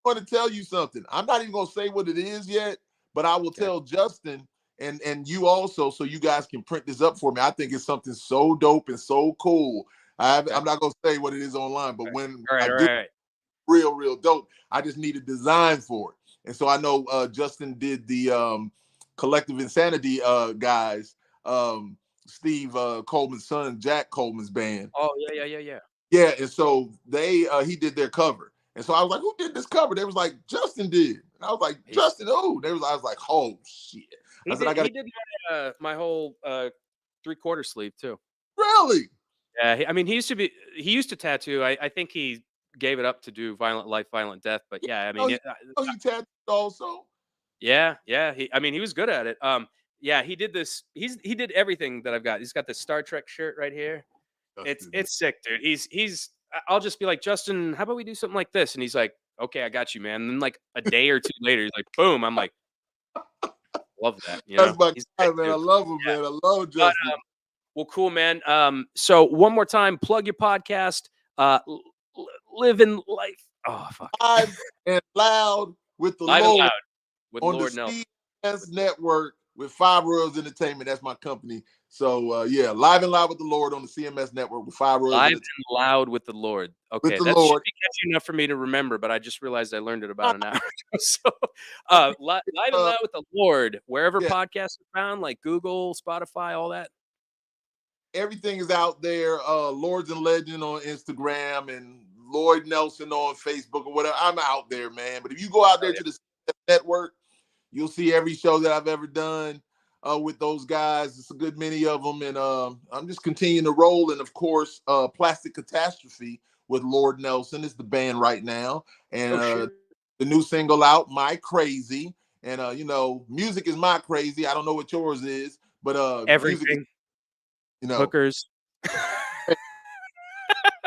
want to tell you something. I'm not even going to say what it is yet, but I will tell Justin and you also, so you guys can print this up for me. I think it's something so dope and so cool. I'm not going to say what it is online, but when I do real dope, I just need a design for it. And so I know Justin did the Collective Insanity guys, Steve Coleman's son, Jack Coleman's band. Oh, yeah. Yeah, and so he did their cover. And so I was like, who did this cover? They was like, Justin did. And I was like, Justin, who? I was like, oh shit. He did my whole 3/4 sleeve too. Really? Yeah, I mean, he used to tattoo. I think he gave it up to do Violent Life, Violent Death. But yeah, I mean, you tattooed also? Yeah, yeah. He was good at it. Yeah, he did this. He did everything that I've got. He's got this Star Trek shirt right here. It's Justin, man. it's sick, dude. I'll just be like, Justin, how about we do something like this? And he's like, okay, I got you, man. And then like a day or two later, he's like, boom. I'm like, love that. That's my He's a guy, great man. I dude. love him, Yeah. man. I love But Justin. well, cool, man. So one more time, plug your podcast. Living life. Oh fuck. Live and loud with the Live and Lord loud with on Lord the Nelson. CMS network with Five Royals Entertainment. That's my company. So yeah, live and loud with the Lord on the CMS network with Five Royals Live Entertainment. and loud with the Lord. With Okay, the that should Lord. be catchy enough for me to remember, but I just realized I learned it about an hour ago. So, live and loud with the Lord, wherever Yeah, podcasts are found, like Google, Spotify, all that. everything is out there. Lords and Legend on Instagram and Lloyd Nelson on Facebook or whatever. I'm out there, man. But if you go out there to the CMS network, you'll see every show that I've ever done with those guys. It's a good many of them. And I'm just continuing to roll. And of course, Plastic Catastrophe with Lord Nelson is the band right now. And Oh shit. the new single out, My Crazy. And music is my crazy. I don't know what yours is, but music is, Everything. you know, Hookers.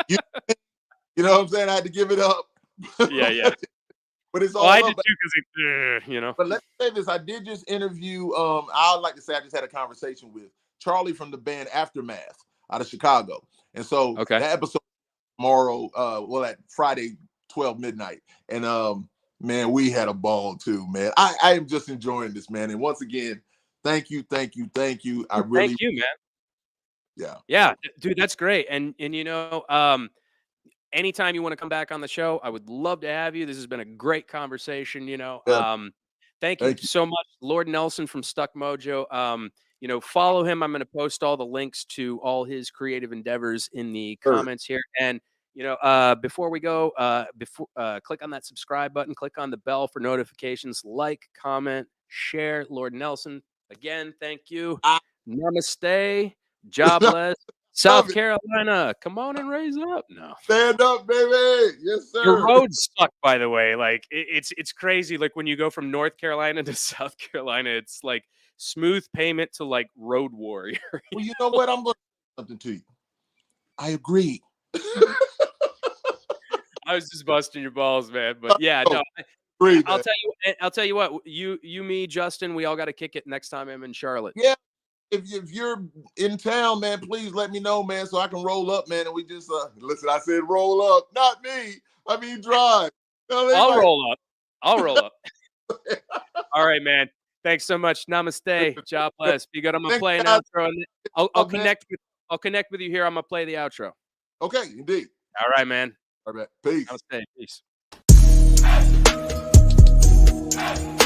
you, you know what I'm saying? I had to give it up. Yeah, yeah. But it's Oh, I all did up. too because But let's say this. I did just interview, I would like to say I just had a conversation with Charlie from the band Aftermath out of Chicago. And so Okay. that episode tomorrow, at Friday, 12 midnight. And man, we had a ball too, man. I am just enjoying this, man. And once again, thank you. I really, Thank you, man. yeah. Yeah, dude, that's great. And anytime you want to come back on the show, I would love to have you. This has been a great conversation. Yeah, Thank you thank you, so much, Lord Nelson from Stuck Mojo. Follow him. I'm going to post all the links to all his creative endeavors in the sir. comments here. And before we go, click on that subscribe button, click on the bell for notifications, like, comment, share. Lord Nelson, again, thank you. I Namaste. Jobless. love South it. Carolina, come on and raise up. No. Stand up, baby. Yes, Your sir. roads suck, by the way. Like it's crazy. Like when you go from North Carolina to South Carolina, it's like smooth payment to like road warrior. Well, you know what? I'm going to say something to you. I agree. I was just busting your balls, man. But yeah, no. Agree, I'll man. tell you what. You, me, Justin, we all got to kick it next time I'm in Charlotte. Yeah. If you're in town, man, please let me know, man, so I can roll up, man. And we just listen. I said roll up, not me. I mean drive. I'll roll up. I'll roll up. All right, man. Thanks so much. Namaste. God bless. Be good. I'm gonna play an outro, and I'll connect with you here. I'm gonna play the outro. Okay, indeed. All right, man. All right, peace. Namaste. Peace.